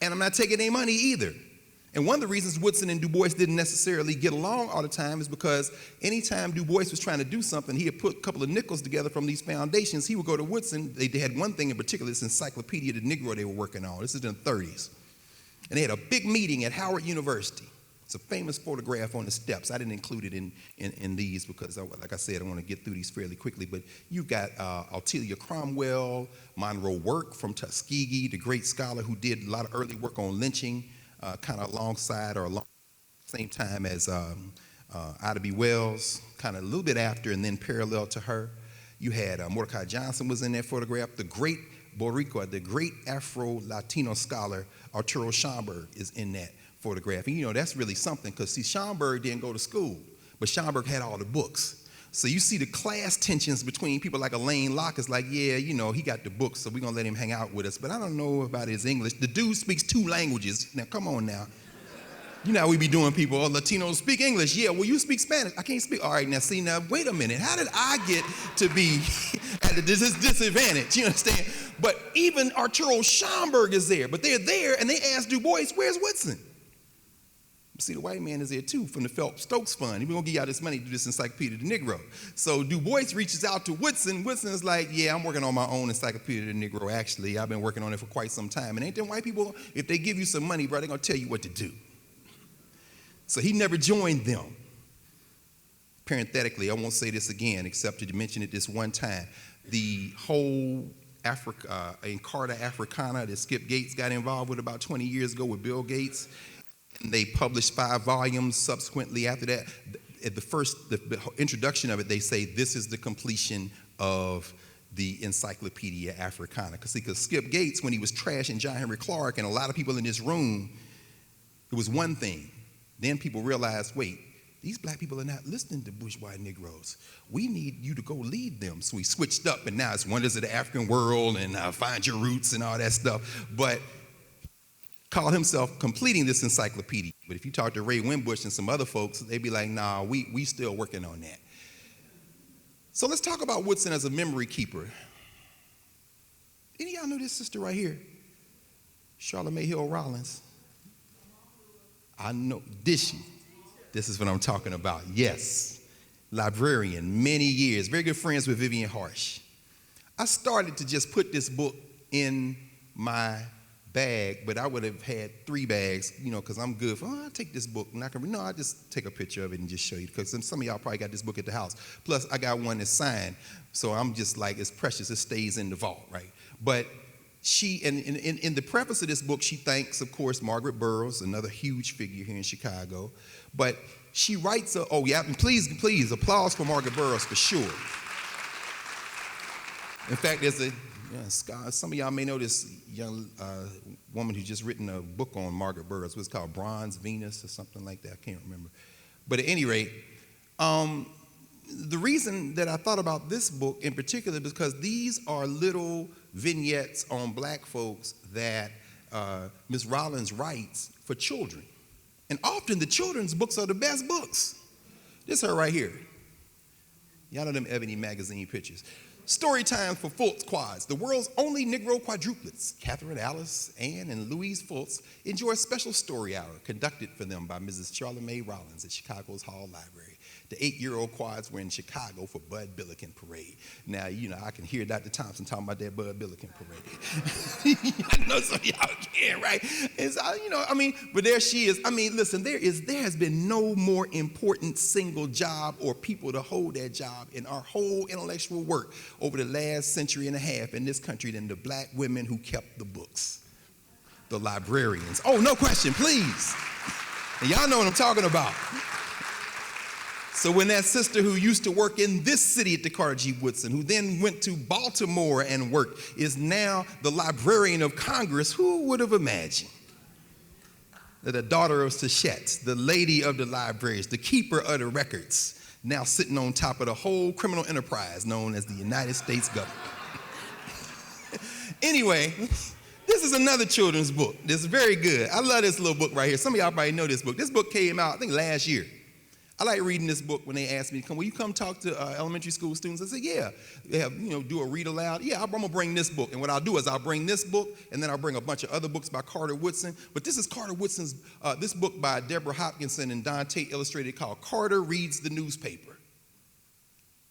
And I'm not taking their money either. And one of the reasons Woodson and Dubois didn't necessarily get along all the time is because anytime Dubois was trying to do something, he had put a couple of nickels together from these foundations. He would go to Woodson. They had one thing in particular, this Encyclopedia of the Negro they were working on. This is in the 30s. And they had a big meeting at Howard University. It's a famous photograph on the steps. I didn't include it in these because, like I said, I want to get through these fairly quickly. But you've got Altelia Cromwell, Monroe Work from Tuskegee, the great scholar who did a lot of early work on lynching, kind of alongside or along the same time as Ida B. Wells, kind of a little bit after and then parallel to her. You had Mordecai Johnson was in that photograph. The great Boricua, the great Afro-Latino scholar Arturo Schomburg is in that photograph. And you know, that's really something because see, Schomburg didn't go to school, but Schomburg had all the books. So you see the class tensions between people like Elaine Locke is like, yeah, you know, he got the books, so we're going to let him hang out with us. But I don't know about his English. The dude speaks 2 languages. Now, come on now. You know how we be doing people, oh, Latinos speak English. Yeah, well, you speak Spanish. I can't speak. All right, now, see, now, wait a minute. How did I get to be at a disadvantage? You understand? But even Arturo Schomburg is there. But they're there, and they ask Dubois, where's Woodson? See, the white man is there too from the Phelps-Stokes Fund. We're going to give y'all this money to do this Encyclopedia of the Negro. So Du Bois reaches out to Woodson. Woodson is like, yeah, I'm working on my own Encyclopedia of the Negro, actually. I've been working on it for quite some time. And ain't them white people, if they give you some money, bro, they're going to tell you what to do. So he never joined them. Parenthetically, I won't say this again, except to mention it this one time. The whole Encarta Africana that Skip Gates got involved with about 20 years ago with Bill Gates, and they published 5 volumes subsequently after that. At the introduction of it, they say this is the completion of the Encyclopedia Africana. Because Skip Gates, when he was trashing John Henry Clark and a lot of people in this room, it was one thing. Then people realized, wait, these black people are not listening to bourgeois Negroes. We need you to go lead them. So he switched up, and now it's Wonders of the African World and Find Your Roots and all that stuff. But called himself completing this encyclopedia. But if you talk to Ray Winbush and some other folks, they'd be like, nah, we still working on that. So let's talk about Woodson as a memory keeper. Any of y'all know this sister right here? Charlotte Hill Rollins. I know, did she? This is what I'm talking about, yes. Librarian, many years, very good friends with Vivian Harsh. I started to just put this book in my bag, but I would have had 3 bags, you know, because I'm good for, I'll take this book. And I'll just take a picture of it and just show you, because some of y'all probably got this book at the house. Plus, I got one that's signed, so I'm just like, it's precious, it stays in the vault, right? But she, and in the preface of this book, she thanks, of course, Margaret Burroughs, another huge figure here in Chicago. But she writes, oh yeah, and please, applause for Margaret Burroughs for sure. In fact, there's some of y'all may know this young woman who's just written a book on Margaret Burroughs. It's called Bronze Venus or something like that. I can't remember. But at any rate, the reason that I thought about this book in particular is because these are little vignettes on black folks that Ms. Rollins writes for children. And often the children's books are the best books. This is her right here. Y'all know them Ebony magazine pictures. Story time for Fultz Quads. The world's only Negro quadruplets, Catherine, Alice, Ann, and Louise Fultz, enjoy a special story hour conducted for them by Mrs. Charlamagne Rollins at Chicago's Hall Library. The 8-year-old quads were in Chicago for Bud Billiken Parade. Now, you know, I can hear Dr. Thompson talking about that Bud Billiken Parade. I know some of y'all can, right? It's, you know, I mean, but there she is. I mean, listen, there has been no more important single job or people to hold that job in our whole intellectual work over the last century and a half in this country than the black women who kept the books, the librarians. Oh, no question, please. And y'all know what I'm talking about. So when that sister who used to work in this city at the Carter G. Woodson, who then went to Baltimore and worked, is now the Librarian of Congress, who would have imagined that the daughter of Sachets, the lady of the libraries, the keeper of the records, now sitting on top of the whole criminal enterprise known as the United States government. Anyway, this is another children's book. This is very good. I love this little book right here. Some of y'all probably know this book. This book came out, I think, last year. I like reading this book when they ask me, will you come talk to elementary school students? I say, yeah. They have, you know, do a read aloud. Yeah, I'm gonna bring this book. And what I'll do is I'll bring this book, and then I'll bring a bunch of other books by Carter Woodson. But this is Carter Woodson's, this book by Deborah Hopkinson and Don Tate illustrated called Carter Reads the Newspaper.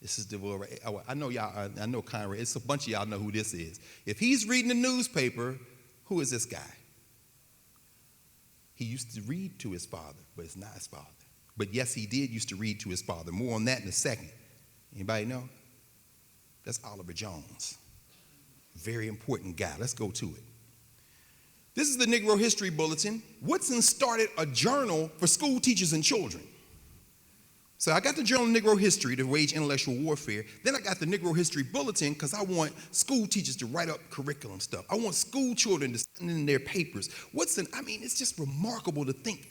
This is the, I know y'all, I know Conrad, it's a bunch of y'all know who this is. If he's reading the newspaper, who is this guy? He used to read to his father, but it's not his father. But yes, he did used to read to his father. More on that in a second. Anybody know? That's Oliver Jones. Very important guy. Let's go to it. This is the Negro History Bulletin. Woodson started a journal for school teachers and children. So I got the Journal of Negro History to wage intellectual warfare. Then I got the Negro History Bulletin because I want school teachers to write up curriculum stuff. I want school children to send in their papers. Woodson, I mean, it's just remarkable to think,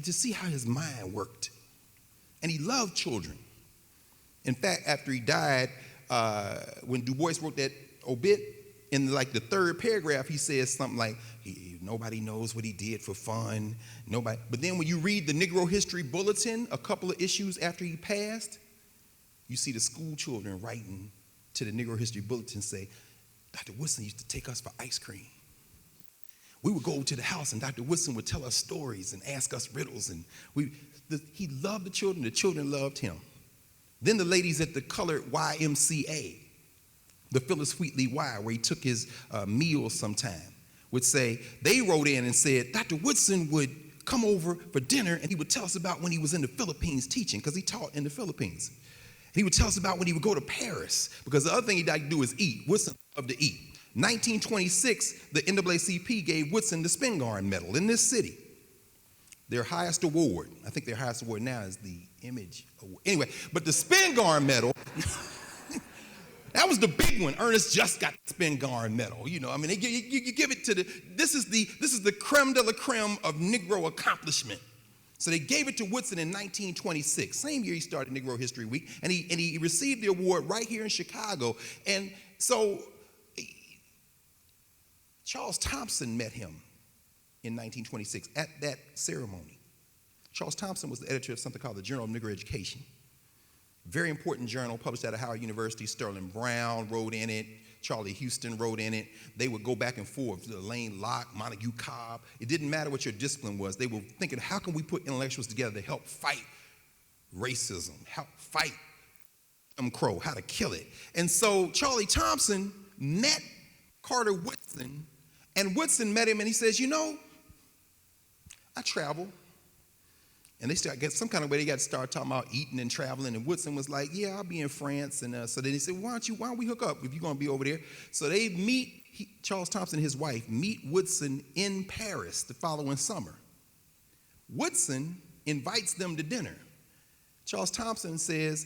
to see how his mind worked. And he loved children. In fact, after he died, when Dubois wrote that obit, in like the third paragraph, he says something like, nobody knows what he did for fun. Nobody. But then when you read the Negro History Bulletin, a couple of issues after he passed, you see the school children writing to the Negro History Bulletin say, Dr. Woodson used to take us for ice cream. We would go to the house and Dr. Woodson would tell us stories and ask us riddles. And he loved the children loved him. Then the ladies at the colored YMCA, the Phyllis Wheatley Y, where he took his meals sometime, would say, they wrote in and said, Dr. Woodson would come over for dinner and he would tell us about when he was in the Philippines teaching, because he taught in the Philippines. He would tell us about when he would go to Paris, because the other thing he liked to do is eat. Woodson loved to eat. 1926, the NAACP gave Woodson the Spingarn Medal in this city. Their highest award, I think their highest award now is the Image Award. Anyway, but the Spingarn Medal, that was the big one. Ernest just got the Spingarn Medal. You know, I mean, you give it to this is the creme de la creme of Negro accomplishment. So they gave it to Woodson in 1926, same year he started Negro History Week, and he received the award right here in Chicago. And so Charles Thompson met him in 1926 at that ceremony. Charles Thompson was the editor of something called the Journal of Negro Education. Very important journal published out of Howard University. Sterling Brown wrote in it. Charlie Houston wrote in it. They would go back and forth. Lane Locke, Montague Cobb. It didn't matter what your discipline was. They were thinking, how can we put intellectuals together to help fight racism, help fight Jim Crow, how to kill it. And so Charlie Thompson met Carter Woodson, and Woodson met him, and he says, you know, I travel. And they start get some kind of way they got to start talking about eating and traveling. And Woodson was like, yeah, I'll be in France. And so then he said, why don't we hook up if you're going to be over there? So they meet, Charles Thompson and his wife meet Woodson in Paris the following summer. Woodson invites them to dinner. Charles Thompson says,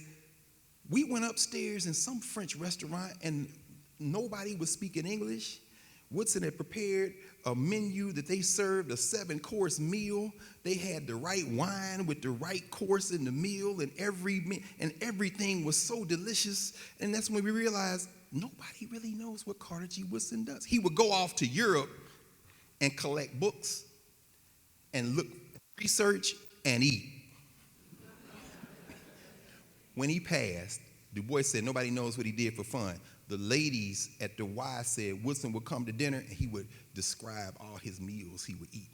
we went upstairs in some French restaurant and nobody was speaking English. Woodson had prepared a menu that they served, a 7-course meal. They had the right wine with the right course in the meal, and everything was so delicious. And that's when we realized nobody really knows what Carter G. Woodson does. He would go off to Europe and collect books and look, research, and eat. When he passed, Dubois said nobody knows what he did for fun. the ladies at Dubois said Woodson would come to dinner and he would describe all his meals he would eat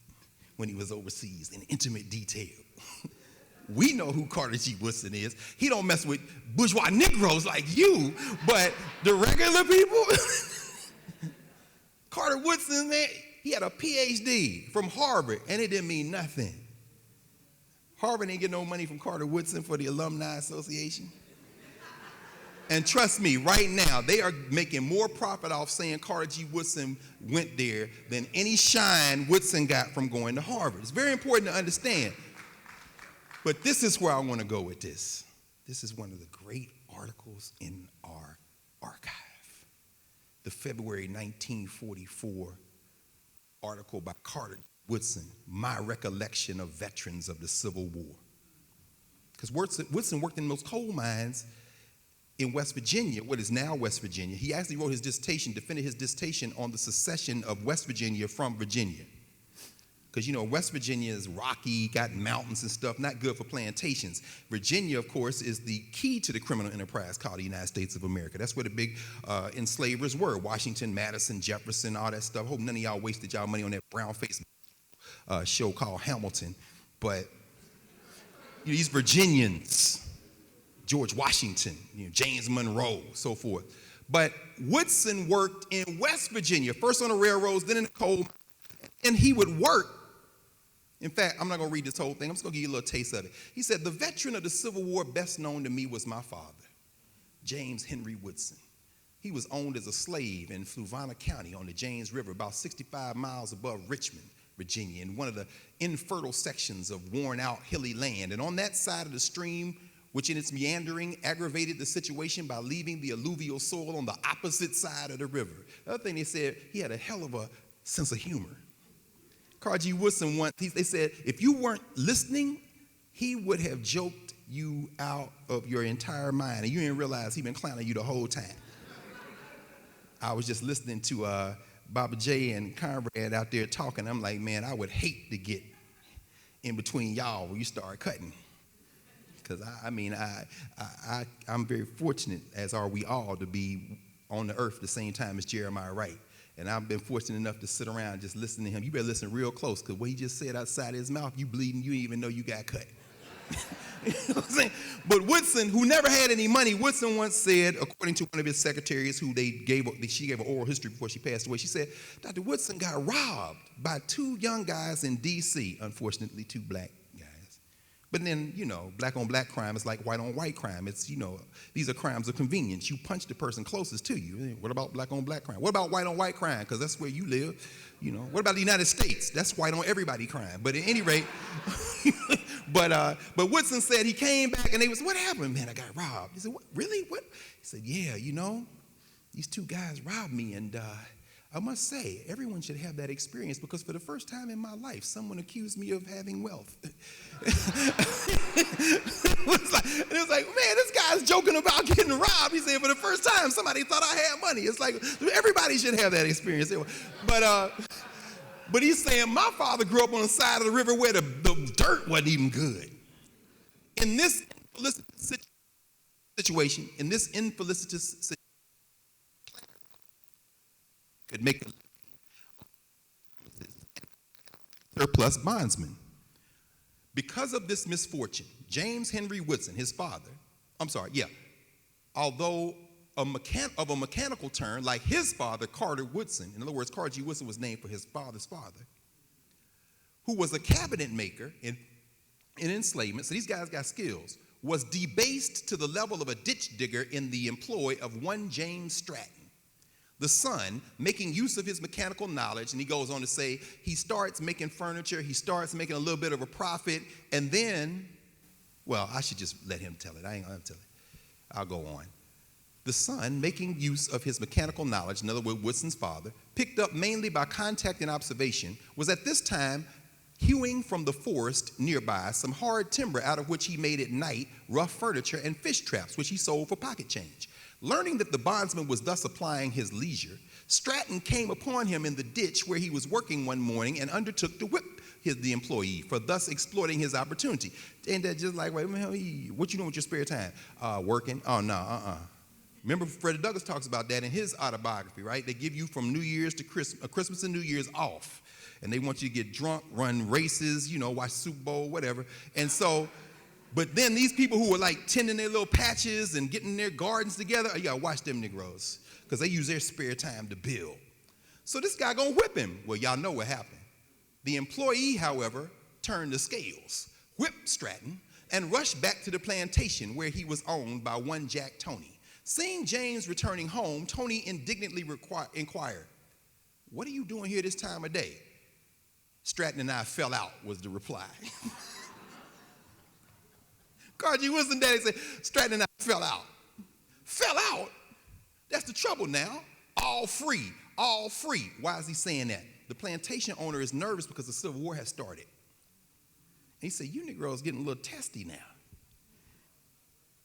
when he was overseas in intimate detail. We know who Carter G. Woodson is. He don't mess with bourgeois Negroes like you, but the regular people, Carter Woodson, man, he had a PhD from Harvard, and it didn't mean nothing. Harvard didn't get no money from Carter Woodson for the Alumni Association. And trust me, right now, they are making more profit off saying Carter G. Woodson went there than any shine Woodson got from going to Harvard. It's very important to understand. But this is where I want to go with this. This is one of the great articles in our archive. The February 1944 article by Carter Woodson, My Recollection of Veterans of the Civil War. Because Woodson worked in those coal mines in West Virginia, what is now West Virginia. He actually wrote his dissertation, defended his dissertation on the secession of West Virginia from Virginia. Because, you know, West Virginia is rocky, got mountains and stuff, not good for plantations. Virginia, of course, is the key to the criminal enterprise called the United States of America. That's where the big enslavers were, Washington, Madison, Jefferson, all that stuff. Hope none of y'all wasted y'all money on that brown-faced show called Hamilton. But you know, these Virginians, George Washington, you know, James Monroe, so forth. But Woodson worked in West Virginia, first on the railroads, then in the coal, and he would work. In fact, I'm not going to read this whole thing. I'm just going to give you a little taste of it. He said, the veteran of the Civil War best known to me was my father, James Henry Woodson. He was owned as a slave in Fluvanna County on the James River, about 65 miles above Richmond, Virginia, in one of the infertile sections of worn-out hilly land. And on that side of the stream, which in its meandering aggravated the situation by leaving the alluvial soil on the opposite side of the river. The other thing they said, he had a hell of a sense of humor. Carter G. Woodson once, they said, if you weren't listening, he would have joked you out of your entire mind, and you didn't realize he'd been clowning you the whole time. I was just listening to Baba J and Conrad out there talking. I'm like, man, I would hate to get in between y'all when you start cutting. Because I'm very fortunate, as are we all, to be on the earth at the same time as Jeremiah Wright. And I've been fortunate enough to sit around and just listen to him. You better listen real close, because what he just said outside his mouth, you bleeding, you didn't even know you got cut. You know what I'm saying? But Woodson, who never had any money, Woodson once said, according to one of his secretaries, who she gave an oral history before she passed away, she said, Dr. Woodson got robbed by two young guys in D.C., unfortunately, two black guys. But then, you know, black on black crime is like white on white crime. It's, you know, these are crimes of convenience. You punch the person closest to you. What about black on black crime? What about white on white crime? Because that's where you live. You know, what about the United States? That's white on everybody crime. But at any rate, but Woodson said he came back and they was, what happened? Man, I got robbed. He said, what, really? What? He said, yeah, you know, these two guys robbed me, and I must say, everyone should have that experience, because for the first time in my life, someone accused me of having wealth. It was like, man, this guy's joking about getting robbed. He said, for the first time, somebody thought I had money. It's like, everybody should have that experience. But he's saying, my father grew up on the side of the river where the dirt wasn't even good. In this situation, could make a surplus bondsman. Because of this misfortune, James Henry Woodson, his father, although of a mechanical turn, like his father, Carter Woodson, in other words, Carter G. Woodson was named for his father's father, who was a cabinet maker in enslavement, so these guys got skills, was debased to the level of a ditch digger in the employ of one James Stratton. The son, making use of his mechanical knowledge, and he goes on to say, he starts making furniture, he starts making a little bit of a profit, and then, well, I should just let him tell it. I ain't gonna tell it. I'll go on. The son, making use of his mechanical knowledge, in other words, Woodson's father, picked up mainly by contact and observation, was at this time hewing from the forest nearby some hard timber out of which he made at night rough furniture and fish traps, which he sold for pocket change. Learning that the bondsman was thus applying his leisure, Stratton came upon him in the ditch where he was working one morning and undertook to whip the employee for thus exploiting his opportunity. Ain't that just like, wait a minute, what you doing with your spare time? Working? Oh, no, Remember, Frederick Douglass talks about that in his autobiography, right? They give you from New Year's to Christmas and New Year's off. And they want you to get drunk, run races, watch Super Bowl, whatever. And so, but then these people who are like tending their little patches and getting their gardens together, you gotta watch them Negroes, because they use their spare time to build. So this guy gonna whip him. Well, y'all know what happened. The employee, however, turned the scales, whipped Stratton, and rushed back to the plantation where he was owned by one Jack Tony. Seeing James returning home, Tony indignantly inquired, "What are you doing here this time of day?" "Stratton and I fell out," was the reply. Carter G. Woodson daddy said, "Stratton and I fell out." Fell out? That's the trouble now. All free, all free. Why is he saying that? The plantation owner is nervous because the Civil War has started. And he said, "You Negroes getting a little testy now.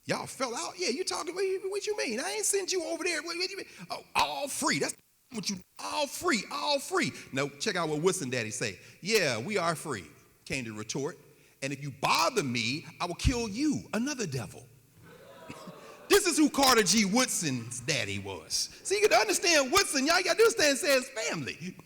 Y'all fell out? Yeah, you talking, what you mean? I ain't sent you over there. What you mean? Oh, all free. That's what you, all free, all free." Now, check out what Woodson daddy say. "Yeah, we are free," came the retort. "And if you bother me, I will kill you, another devil." This is who Carter G. Woodson's daddy was. So you can understand Woodson, y'all got to understand, say his family.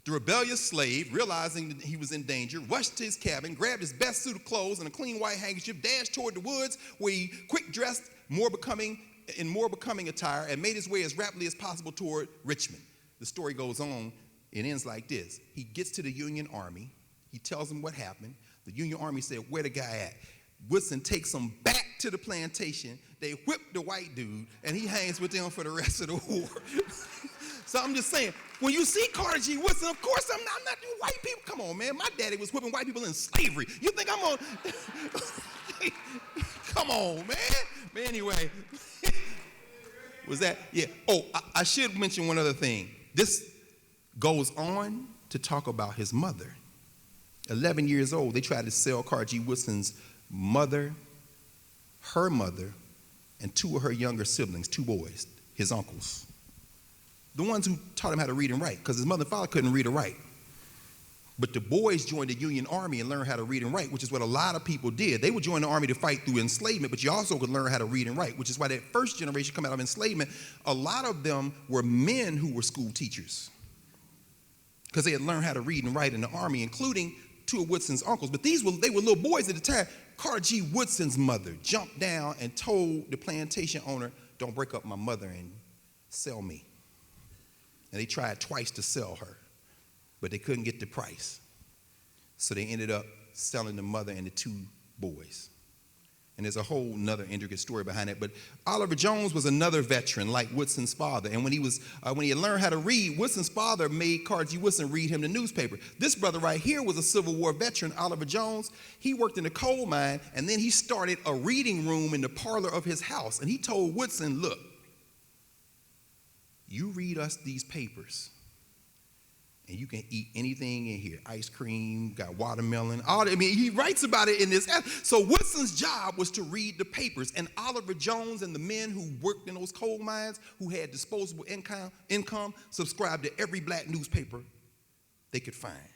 The rebellious slave, realizing that he was in danger, rushed to his cabin, grabbed his best suit of clothes and a clean white handkerchief, dashed toward the woods where he quick dressed in more becoming attire and made his way as rapidly as possible toward Richmond. The story goes on. It ends like this. He gets to the Union Army. He tells them what happened. The Union Army said, "Where the guy at?" Woodson takes him back to the plantation. They whip the white dude, and he hangs with them for the rest of the war. So I'm just saying, when you see Carter G. Woodson, of course I'm not doing white people. Come on, man. My daddy was whipping white people in slavery. You think I'm on? Come on, man. But anyway, was that? Yeah. Oh, I should mention one other thing. This goes on to talk about his mother. 11 years old, they tried to sell Carter G. Woodson's mother, her mother, and two of her younger siblings, two boys, his uncles. The ones who taught him how to read and write, because his mother and father couldn't read or write. But the boys joined the Union Army and learned how to read and write, which is what a lot of people did. They would join the army to fight through enslavement, but you also could learn how to read and write, which is why that first generation coming out of enslavement, a lot of them were men who were school teachers, because they had learned how to read and write in the army, including two of Woodson's uncles. But they were little boys at the time. Carter G. Woodson's mother jumped down and told the plantation owner, "Don't break up my mother and sell me." And they tried twice to sell her, but they couldn't get the price. So they ended up selling the mother and the two boys. And there's a whole nother intricate story behind it. But Oliver Jones was another veteran like Woodson's father. And when he had learned how to read, Woodson's father made Carter G. Woodson read him the newspaper. This brother right here was a Civil War veteran, Oliver Jones. He worked in a coal mine, and then he started a reading room in the parlor of his house. And he told Woodson, "Look, you read us these papers, and you can eat anything in here. Ice cream, got watermelon, all that." I mean, he writes about it in this. So Woodson's job was to read the papers, and Oliver Jones and the men who worked in those coal mines, who had disposable income, subscribed to every black newspaper they could find,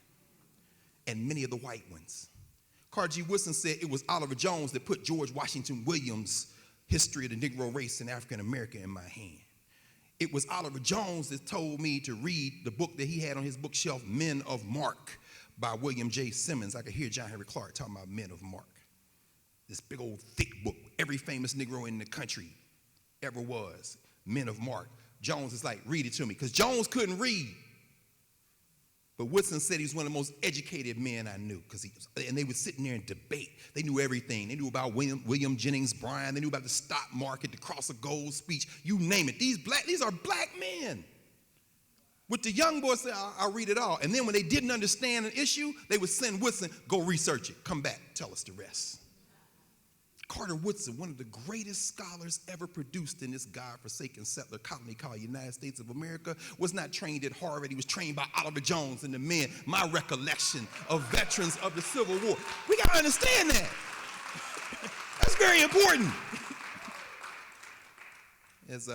and many of the white ones. Carter G. Woodson said it was Oliver Jones that put George Washington Williams' History of the Negro Race in African America in my hand. It was Oliver Jones that told me to read the book that he had on his bookshelf, Men of Mark, by William J. Simmons. I could hear John Henry Clark talking about Men of Mark. This big old thick book, every famous Negro in the country ever was, Men of Mark. Jones is like, "Read it to me," because Jones couldn't read. But Woodson said he was one of the most educated men I knew, and they were sitting there and debate. They knew everything. They knew about William Jennings Bryan. They knew about the stock market, the Cross of Gold speech, you name it. These are black men. With the young boys, say, I'll read it all. And then when they didn't understand an issue, they would send Woodson, "Go research it. Come back. Tell us the rest." Carter Woodson, one of the greatest scholars ever produced in this godforsaken settler colony called United States of America, was not trained at Harvard. He was trained by Oliver Jones and the men, my recollection of veterans of the Civil War. We got to understand that. That's very important. As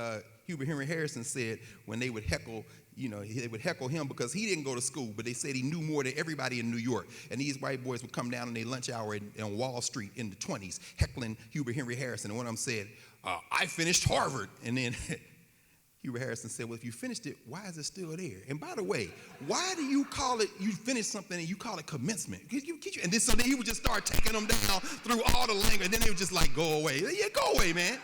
Hubert Henry Harrison said, when they would heckle they would heckle him because he didn't go to school, but they said he knew more than everybody in New York. And these white boys would come down in their lunch hour on Wall Street in the 20s, heckling Hubert Henry Harrison. And one of them said, I finished Harvard. And then Hubert Harrison said, well, if you finished it, why is it still there? And by the way, why do you call it, you finish something and you call it commencement? And then so then he would just start taking them down through all the language, and then they would just like, go away. Yeah, go away, man.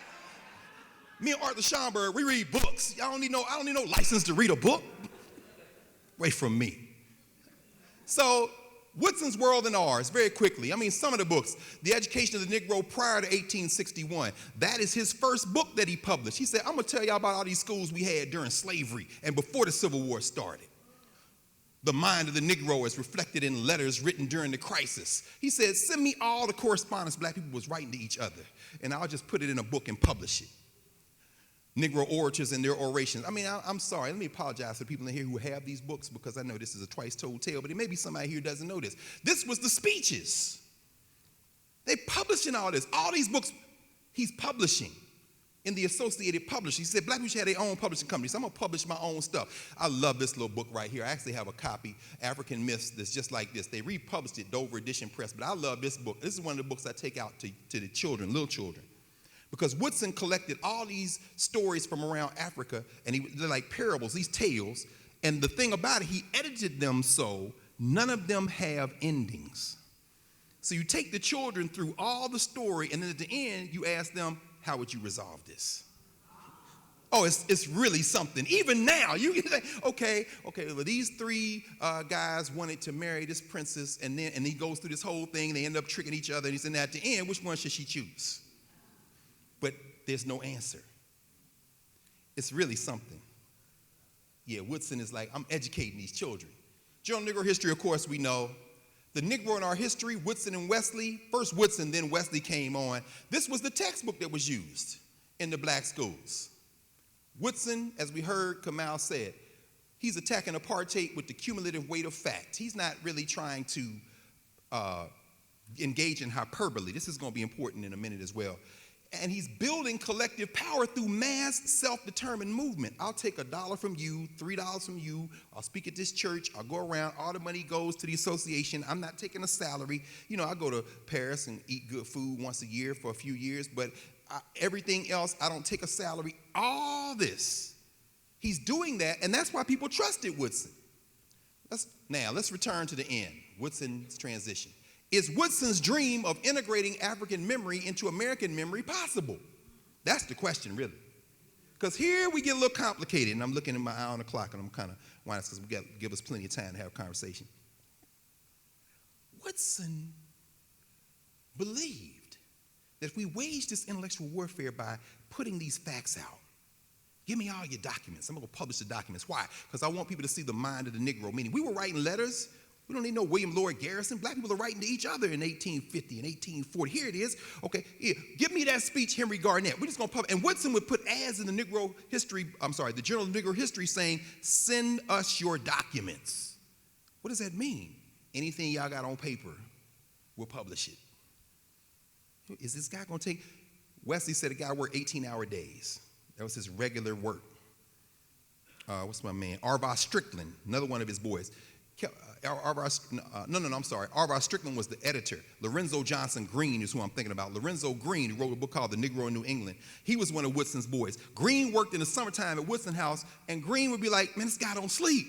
Me and Arthur Schomburg, we read books. I don't need no license to read a book. Away from me. So, Woodson's World and Ours, very quickly. I mean, some of the books. The Education of the Negro prior to 1861. That is his first book that he published. He said, I'm going to tell y'all about all these schools we had during slavery and before the Civil War started. The mind of the Negro is reflected in letters written during the crisis. He said, send me all the correspondence black people was writing to each other, and I'll just put it in a book and publish it. Negro orators and their orations. I mean, I'm sorry. Let me apologize to people in here who have these books, because I know this is a twice-told tale, but there may be somebody here who doesn't know this. This was the speeches. They publishing all this. All these books he's publishing in the Associated Publishers. He said black people should have their own publishing company, so I'm going to publish my own stuff. I love this little book right here. I actually have a copy, African Myths, that's just like this. They republished it, Dover Edition Press, but I love this book. This is one of the books I take out to the children, little children. Because Woodson collected all these stories from around Africa, and they're like parables, these tales. And the thing about it, he edited them so none of them have endings. So you take the children through all the story, and then at the end, you ask them, how would you resolve this? Oh, it's really something. Even now, you can say, okay, well, these three guys wanted to marry this princess, and he goes through this whole thing, they end up tricking each other, and he said, at the end, which one should she choose? But there's no answer. It's really something. Yeah, Woodson is like, I'm educating these children. Journal of Negro History, of course, we know. The Negro in our history, Woodson and Wesley. First Woodson, then Wesley came on. This was the textbook that was used in the black schools. Woodson, as we heard Kamal said, he's attacking apartheid with the cumulative weight of fact. He's not really trying to engage in hyperbole. This is going to be important in a minute as well. And he's building collective power through mass self-determined movement. I'll take $1 from you, $3 from you. I'll speak at this church. I'll go around. All the money goes to the association. I'm not taking a salary. I go to Paris and eat good food once a year for a few years, but everything else, I don't take a salary. All this, he's doing that, and that's why people trusted Woodson. Let's return to the end, Woodson's transition. Is Woodson's dream of integrating African memory into American memory possible? That's the question, really. Because here we get a little complicated, and I'm looking at my eye on the clock, and I'm kind of winding because we got to give us plenty of time to have a conversation. Woodson believed that if we wage this intellectual warfare by putting these facts out, give me all your documents. I'm going to publish the documents. Why? Because I want people to see the mind of the Negro. Meaning, we were writing letters. We don't need no William Lloyd Garrison. Black people are writing to each other in 1850 and 1840. Here it is. Okay, here, give me that speech, Henry Garnett. We're just going to publish. And Woodson would put ads in the Negro history, the Journal of Negro History saying, send us your documents. What does that mean? Anything y'all got on paper, we'll publish it. Is this guy going to take? Wesley said a guy worked 18-hour days. That was his regular work. What's my man? Arvah Strickland, another one of his boys. Arvah Strickland was the editor. Lorenzo Johnson Green is who I'm thinking about. Lorenzo Green, who wrote a book called The Negro in New England. He was one of Woodson's boys. Green worked in the summertime at Woodson House, and Green would be like, man, this guy don't sleep.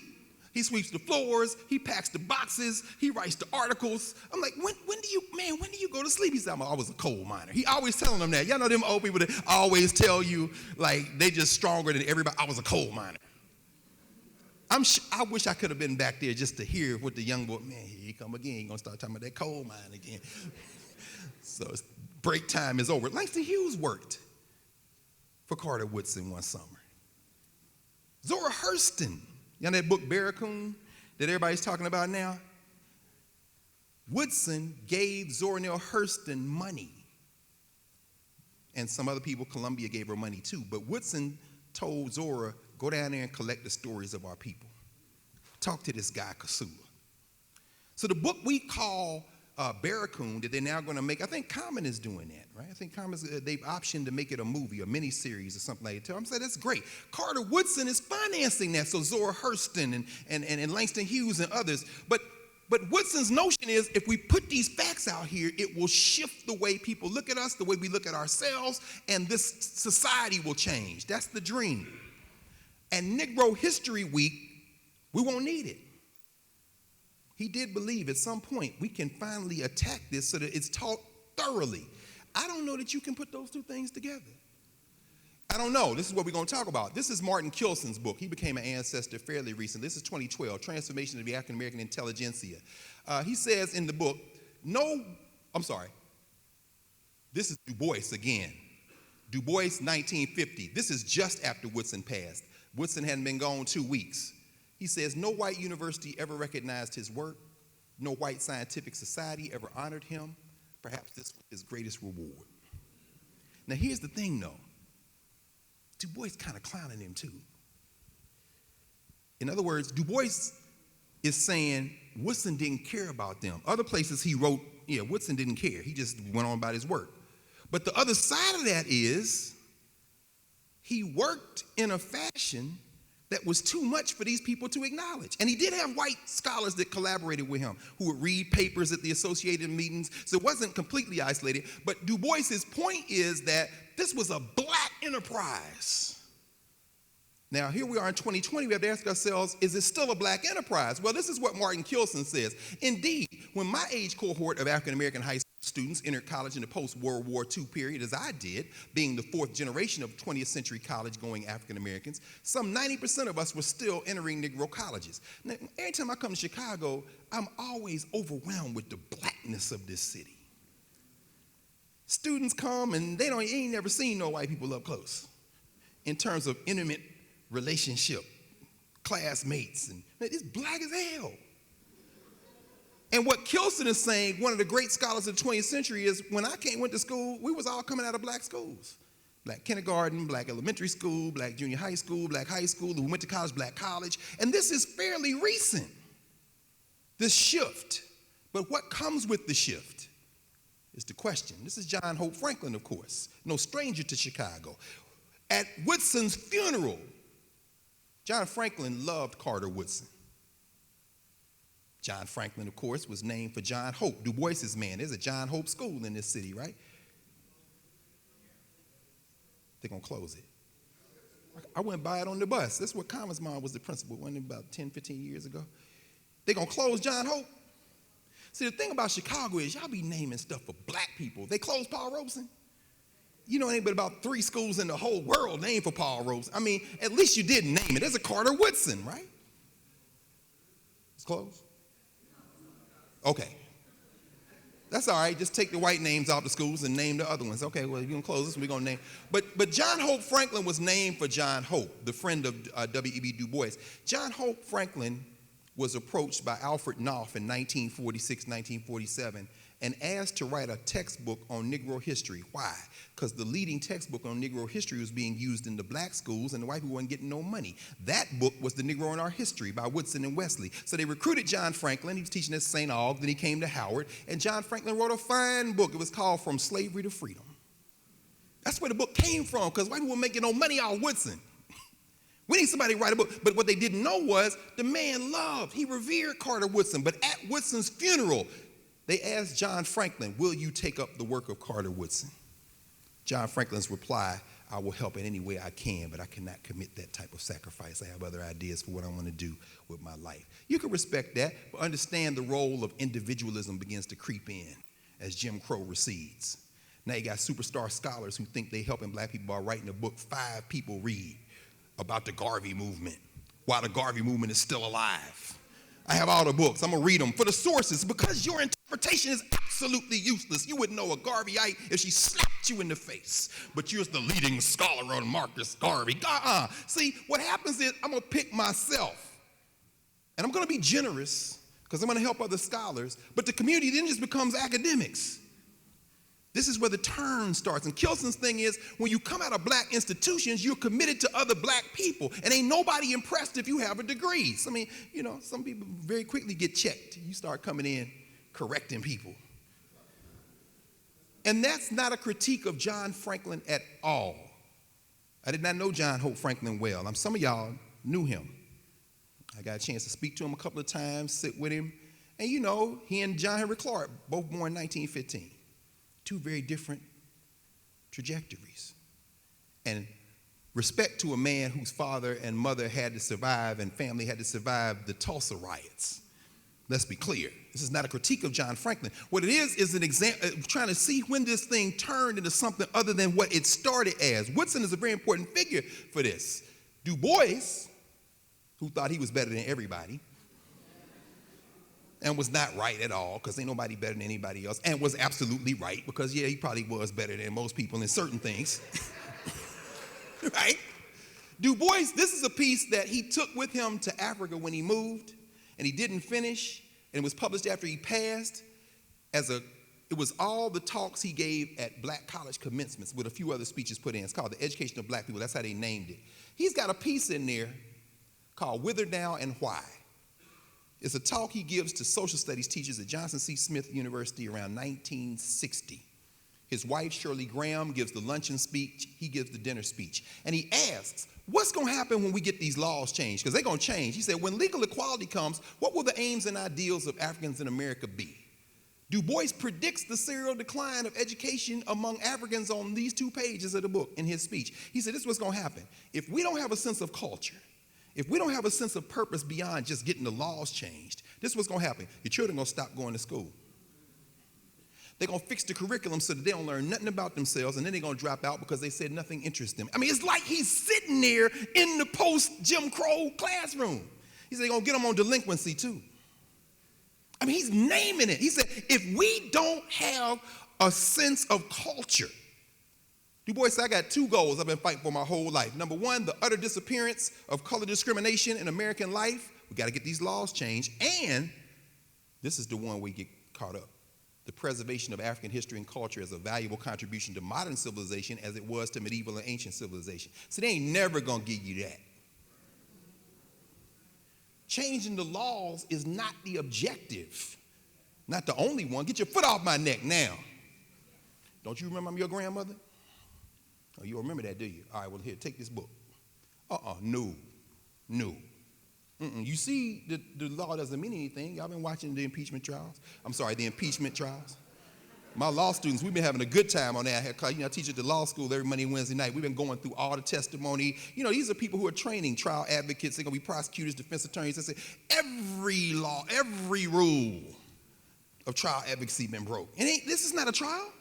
He sweeps the floors, he packs the boxes, he writes the articles. I'm like, when do you go to sleep? He said, I was a coal miner. He always telling them that. Y'all know them old people that always tell you, like, they just stronger than everybody. I was a coal miner. I wish I could have been back there just to hear what the young boy, man, here he come again. He's going to start talking about that coal mine again. So break time is over. Langston Hughes worked for Carter Woodson one summer. Zora Hurston, you know that book Barracoon that everybody's talking about now? Woodson gave Zora Neale Hurston money. And some other people, Columbia gave her money too. But Woodson told Zora, go down there and collect the stories of our people. Talk to this guy, Kasula. So the book we call Barracoon that they're now going to make. I think Common is doing that, right? I think they've optioned to make it a movie, a miniseries or something like that. I'm saying that's great. Carter Woodson is financing that, so Zora Hurston and Langston Hughes and others. But Woodson's notion is if we put these facts out here, it will shift the way people look at us, the way we look at ourselves, and this society will change. That's the dream. And Negro History Week, we won't need it. He did believe at some point we can finally attack this so that it's taught thoroughly. I don't know that you can put those two things together. I don't know. This is what we're going to talk about. This is Martin Kilson's book. He became an ancestor fairly recently. This is 2012, Transformation of the African American Intelligentsia. He says in the book, this is Dubois again. Dubois, 1950. This is just after Woodson passed. Woodson hadn't been gone 2 weeks. He says, no white university ever recognized his work. No white scientific society ever honored him. Perhaps this was his greatest reward. Now, here's the thing, though. Du Bois kind of clowning him, too. In other words, Du Bois is saying Woodson didn't care about them. Other places he wrote, Woodson didn't care. He just went on about his work. But the other side of that is he worked in a fashion that was too much for these people to acknowledge. And he did have white scholars that collaborated with him who would read papers at the associated meetings, so it wasn't completely isolated. But Du Bois's point is that this was a black enterprise. Now, here we are in 2020, we have to ask ourselves, is it still a black enterprise? Well, this is what Martin Kilson says. Indeed, when my age cohort of African-American high school students entered college in the post-World War II period, as I did, being the fourth generation of 20th century college-going African-Americans, some 90% of us were still entering Negro colleges. Now, every time I come to Chicago, I'm always overwhelmed with the blackness of this city. Students come and they ain't never seen no white people up close in terms of intimate relationship, classmates, and it's black as hell. And what Kilson is saying, one of the great scholars of the 20th century, is when I went to school, we was all coming out of black schools. Black kindergarten, black elementary school, black junior high school, black high school, who went to college, black college. And this is fairly recent, this shift. But what comes with the shift is the question. This is John Hope Franklin, of course, no stranger to Chicago. At Woodson's funeral, John Franklin loved Carter Woodson. John Franklin, of course, was named for John Hope, Du Bois's man. There's a John Hope school in this city, right? They're going to close it. I went by it on the bus. That's what Common's mom was the principal, wasn't it, about 10, 15 years ago? They're going to close John Hope. See, the thing about Chicago is y'all be naming stuff for black people. They closed Paul Robeson. You know, ain't but about 3 schools in the whole world named for Paul Robeson. I mean, at least you did name it. There's a Carter Woodson, right? It's closed? Okay. That's all right. Just take the white names out of the schools and name the other ones. Okay, well, you're going to close this, we're going to name. But John Hope Franklin was named for John Hope, the friend of W.E.B. Du Bois. John Hope Franklin was approached by Alfred Knopf in 1946, 1947, and asked to write a textbook on Negro history. Why? Because the leading textbook on Negro history was being used in the black schools and the white people weren't getting no money. That book was The Negro in Our History by Woodson and Wesley. So they recruited John Franklin. He was teaching at St. Aug, then he came to Howard, and John Franklin wrote a fine book. It was called From Slavery to Freedom. That's where the book came from, because white people weren't making no money out of Woodson. We need somebody to write a book. But what they didn't know was the man loved, he revered Carter Woodson. But at Woodson's funeral, they asked John Franklin, will you take up the work of Carter Woodson? John Franklin's reply, I will help in any way I can, but I cannot commit that type of sacrifice. I have other ideas for what I want to do with my life. You can respect that, but understand the role of individualism begins to creep in as Jim Crow recedes. Now you got superstar scholars who think they helping black people by writing a book 5 people read about the Garvey movement, while the Garvey movement is still alive. I have all the books. I'm going to read them for the sources, because your interpretation is absolutely useless. You wouldn't know a Garveyite if she slapped you in the face. But you're the leading scholar on Marcus Garvey. See, what happens is I'm going to pick myself. And I'm going to be generous because I'm going to help other scholars. But the community then just becomes academics. This is where the turn starts. And Kilson's thing is, when you come out of black institutions, you're committed to other black people. And ain't nobody impressed if you have a degree. I mean, some people very quickly get checked. You start coming in correcting people. And that's not a critique of John Franklin at all. I did not know John Hope Franklin well. Some of y'all knew him. I got a chance to speak to him a couple of times, sit with him. And you know, he and John Henry Clark, both born in 1915. Two very different trajectories. And respect to a man whose father and mother had to survive and family had to survive the Tulsa riots. Let's be clear. This is not a critique of John Franklin. What it is an example, trying to see when this thing turned into something other than what it started as. Woodson is a very important figure for this. Dubois, who thought he was better than everybody, and was not right at all, because ain't nobody better than anybody else, and was absolutely right, because yeah, he probably was better than most people in certain things. Right? Dubois, this is a piece that he took with him to Africa when he moved, and he didn't finish, and it was published after he passed. It was all the talks he gave at black college commencements with a few other speeches put in. It's called The Education of Black People. That's how they named it. He's got a piece in there called Whither Now and Why. It's a talk he gives to social studies teachers at Johnson C. Smith University around 1960. His wife, Shirley Graham, gives the luncheon speech. He gives the dinner speech. And he asks, what's going to happen when we get these laws changed? Because they're going to change. He said, when legal equality comes, what will the aims and ideals of Africans in America be? Du Bois predicts the serial decline of education among Africans on these 2 pages of the book in his speech. He said, this is what's going to happen. If we don't have a sense of culture, if we don't have a sense of purpose beyond just getting the laws changed, this is what's going to happen. Your children are going to stop going to school. They're going to fix the curriculum so that they don't learn nothing about themselves, and then they're going to drop out because they said nothing interests them. I mean, it's like he's sitting there in the post-Jim Crow classroom. He said they're going to get them on delinquency too. I mean, he's naming it. He said, if we don't have a sense of culture, Du Bois said, I got 2 goals I've been fighting for my whole life. Number 1, the utter disappearance of color discrimination in American life. We got to get these laws changed. And this is the one we get caught up. The preservation of African history and culture as a valuable contribution to modern civilization as it was to medieval and ancient civilization. So they ain't never going to give you that. Changing the laws is not the objective, not the only one. Get your foot off my neck now. Don't you remember your grandmother? Oh, you remember that, do you? All right, well, here, take this book. No. You see, the law doesn't mean anything. Y'all been watching the impeachment trials? The impeachment trials. My law students, we've been having a good time on that. I teach at the law school every Monday and Wednesday night. We've been going through all the testimony. These are people who are training trial advocates. They're going to be prosecutors, defense attorneys. They say every law, every rule of trial advocacy been broke. And this is not a trial?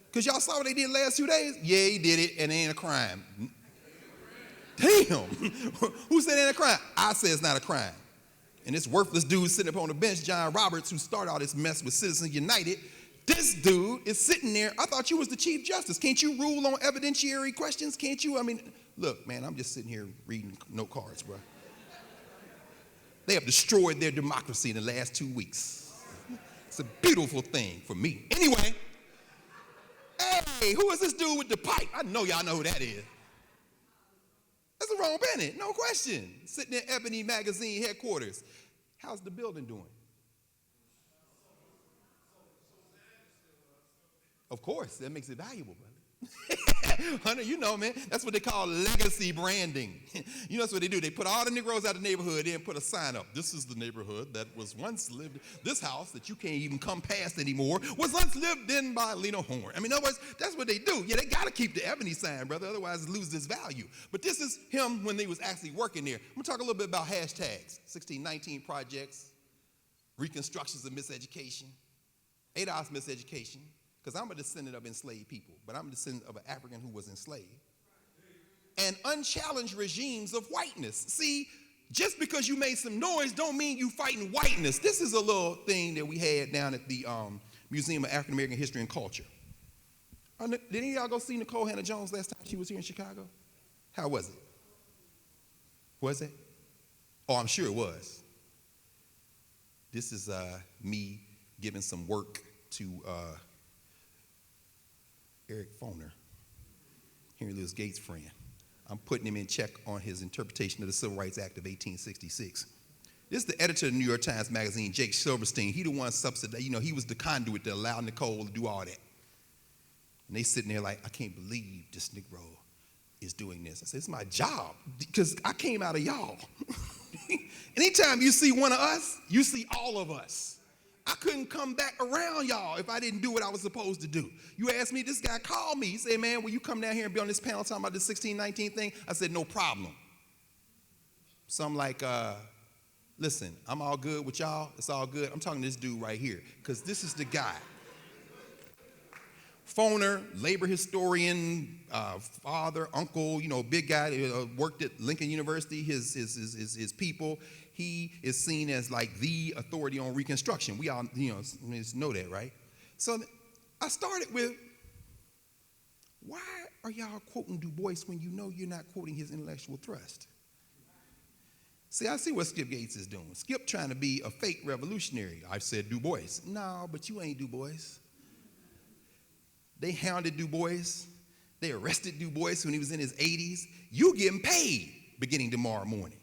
Because y'all saw what they did last 2 days? Yeah, he did it, and it ain't a crime. Damn. Who said it ain't a crime? I say it's not a crime. And this worthless dude sitting up on the bench, John Roberts, who started all this mess with Citizens United, this dude is sitting there. I thought you was the Chief Justice. Can't you rule on evidentiary questions? Can't you? Look, man, I'm just sitting here reading note cards, bro. They have destroyed their democracy in the last 2 weeks. It's a beautiful thing for me. Anyway, hey, who is this dude with the pipe? I know y'all know who that is. That's Ron Bennett, no question. Sitting in Ebony Magazine headquarters. How's the building doing? Of course, that makes it valuable, brother. Hunter, you know, man, that's what they call legacy branding. That's what they do. They put all the Negroes out of the neighborhood and put a sign up. This is the neighborhood that was once lived. This house that you can't even come past anymore was once lived in by Lena Horne. In other words, that's what they do. Yeah, they got to keep the Ebony sign, brother, otherwise it loses its value. But this is him when they was actually working there. I'm going to talk a little bit about hashtags. 1619 projects, reconstructions of miseducation, ADOS miseducation. Because I'm a descendant of enslaved people, but I'm a descendant of an African who was enslaved. And unchallenged regimes of whiteness. See, just because you made some noise don't mean you fighting whiteness. This is a little thing that we had down at the Museum of African American History and Culture. Did any of y'all go see Nicole Hannah-Jones last time she was here in Chicago? How was it? Was it? Oh, I'm sure it was. This is me giving some work to Eric Foner, Henry Louis Gates' friend. I'm putting him in check on his interpretation of the Civil Rights Act of 1866. This is the editor of the New York Times Magazine, Jake Silverstein. He the one subsidized, he was the conduit that allowed Nicole to do all that. And they sitting there like, I can't believe this Negro is doing this. I said, it's my job, because I came out of y'all. Anytime you see one of us, you see all of us. I couldn't come back around y'all if I didn't do what I was supposed to do. You asked me, this guy called me. He said, man, will you come down here and be on this panel talking about this 1619 thing? I said, no problem. So I'm like, listen, I'm all good with y'all. It's all good. I'm talking to this dude right here, because this is the guy. Phoner, labor historian, father, uncle, big guy, worked at Lincoln University, his people. He is seen as like the authority on Reconstruction. We all, know that, right? So I started with, why are y'all quoting Du Bois when you know you're not quoting his intellectual thrust? See, I see what Skip Gates is doing. Skip trying to be a fake revolutionary. I said Du Bois. No, but you ain't Du Bois. They hounded Du Bois. They arrested Du Bois when he was in his 80s. You getting paid beginning tomorrow morning.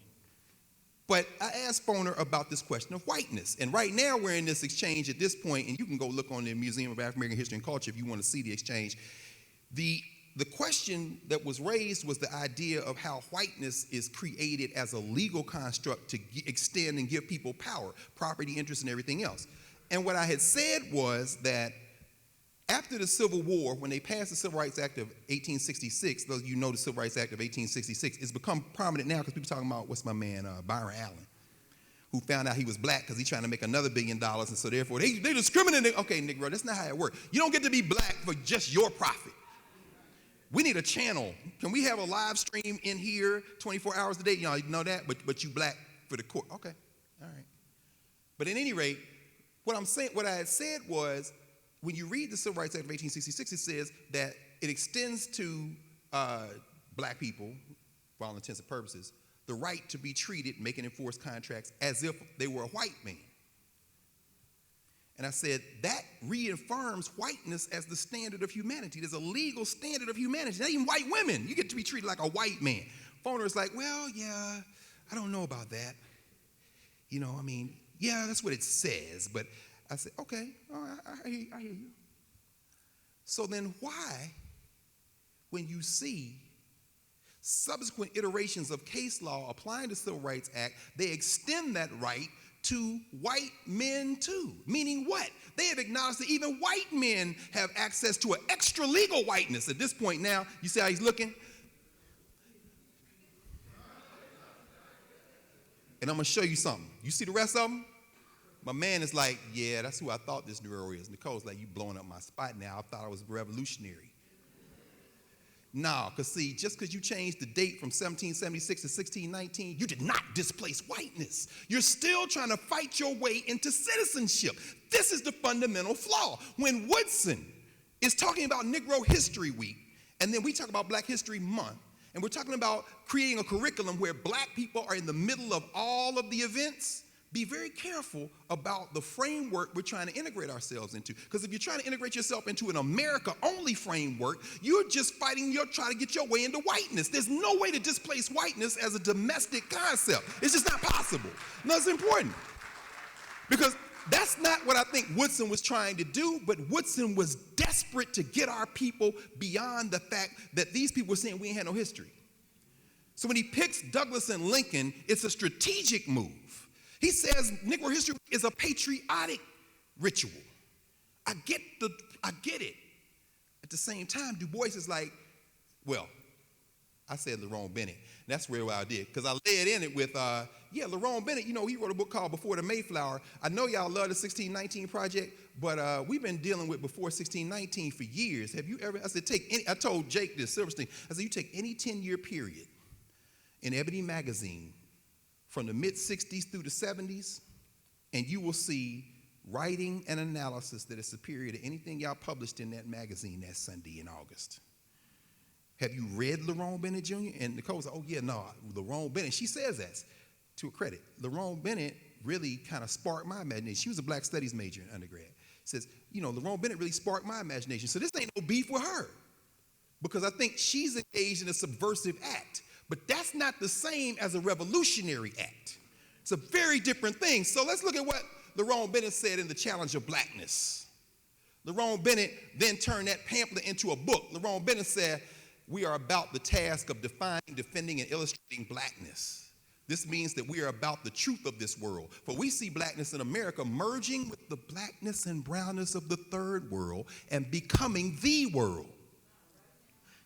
But I asked Phoner about this question of whiteness. And right now we're in this exchange at this point, and you can go look on the Museum of African American History and Culture if you want to see the exchange. The question that was raised was the idea of how whiteness is created as a legal construct to extend and give people power, property interests, and everything else. And what I had said was that after the Civil War, when they passed the Civil Rights Act of 1866, those of you know the Civil Rights Act of 1866, it's become prominent now because people talking about, what's my man, Byron Allen, who found out he was black because he's trying to make another $1 billion, and so therefore they discriminate. Okay, Negro, that's not how it works. You don't get to be black for just your profit. We need a channel. Can we have a live stream in here 24 hours a day? You know that, but you black for the court. Okay, all right. But at any rate, what I had said was, when you read the Civil Rights Act of 1866, it says that it extends to black people, for all intents and purposes, the right to be treated, make and enforce contracts as if they were a white man. And I said, that reaffirms whiteness as the standard of humanity. There's a legal standard of humanity. Not even white women. You get to be treated like a white man. Phoner's like, well, yeah, I don't know about that. Yeah, that's what it says. But I said, okay, all right, I hear you. So then why, when you see subsequent iterations of case law applying the Civil Rights Act, they extend that right to white men too? Meaning what? They have acknowledged that even white men have access to an extra legal whiteness. At this point now, you see how he's looking? And I'm going to show you something. You see the rest of them? My man is like, yeah, that's who I thought this Negro is. Nicole's like, you blowing up my spot now. I thought I was revolutionary. No, because see, just because you changed the date from 1776 to 1619, you did not displace whiteness. You're still trying to fight your way into citizenship. This is the fundamental flaw. When Woodson is talking about Negro History Week, and then we talk about Black History Month, and we're talking about creating a curriculum where black people are in the middle of all of the events, be very careful about the framework we're trying to integrate ourselves into. Because if you're trying to integrate yourself into an America-only framework, you're just trying to get your way into whiteness. There's no way to displace whiteness as a domestic concept. It's just not possible. No, it's important. Because that's not what I think Woodson was trying to do, but Woodson was desperate to get our people beyond the fact that these people were saying we ain't had no history. So when he picks Douglas and Lincoln, it's a strategic move. He says Negro history is a patriotic ritual. I get it. At the same time, Du Bois is like, well, I said Lerone Bennett. That's where I did, because I led in it with, Lerone Bennett, he wrote a book called Before the Mayflower. I know y'all love the 1619 project, but we've been dealing with Before 1619 for years. Have you ever, I told Jake this, Silverstein, I said, you take any 10-year period in Ebony magazine from the mid-60s through the 70s, and you will see writing and analysis that is superior to anything y'all published in that magazine that Sunday in August. Have you read Lerone Bennett Jr.? And Nicole's like, oh yeah, no, Lerone Bennett. She says that to her credit. Lerone Bennett really kind of sparked my imagination. She was a Black Studies major in undergrad. Says, Lerone Bennett really sparked my imagination. So this ain't no beef with her, because I think she's engaged in a subversive act. But that's not the same as a revolutionary act. It's a very different thing. So let's look at what Lerone Bennett said in The Challenge of Blackness. Lerone Bennett then turned that pamphlet into a book. Lerone Bennett said, we are about the task of defining, defending, and illustrating blackness. This means that we are about the truth of this world. For we see blackness in America merging with the blackness and brownness of the third world and becoming the world.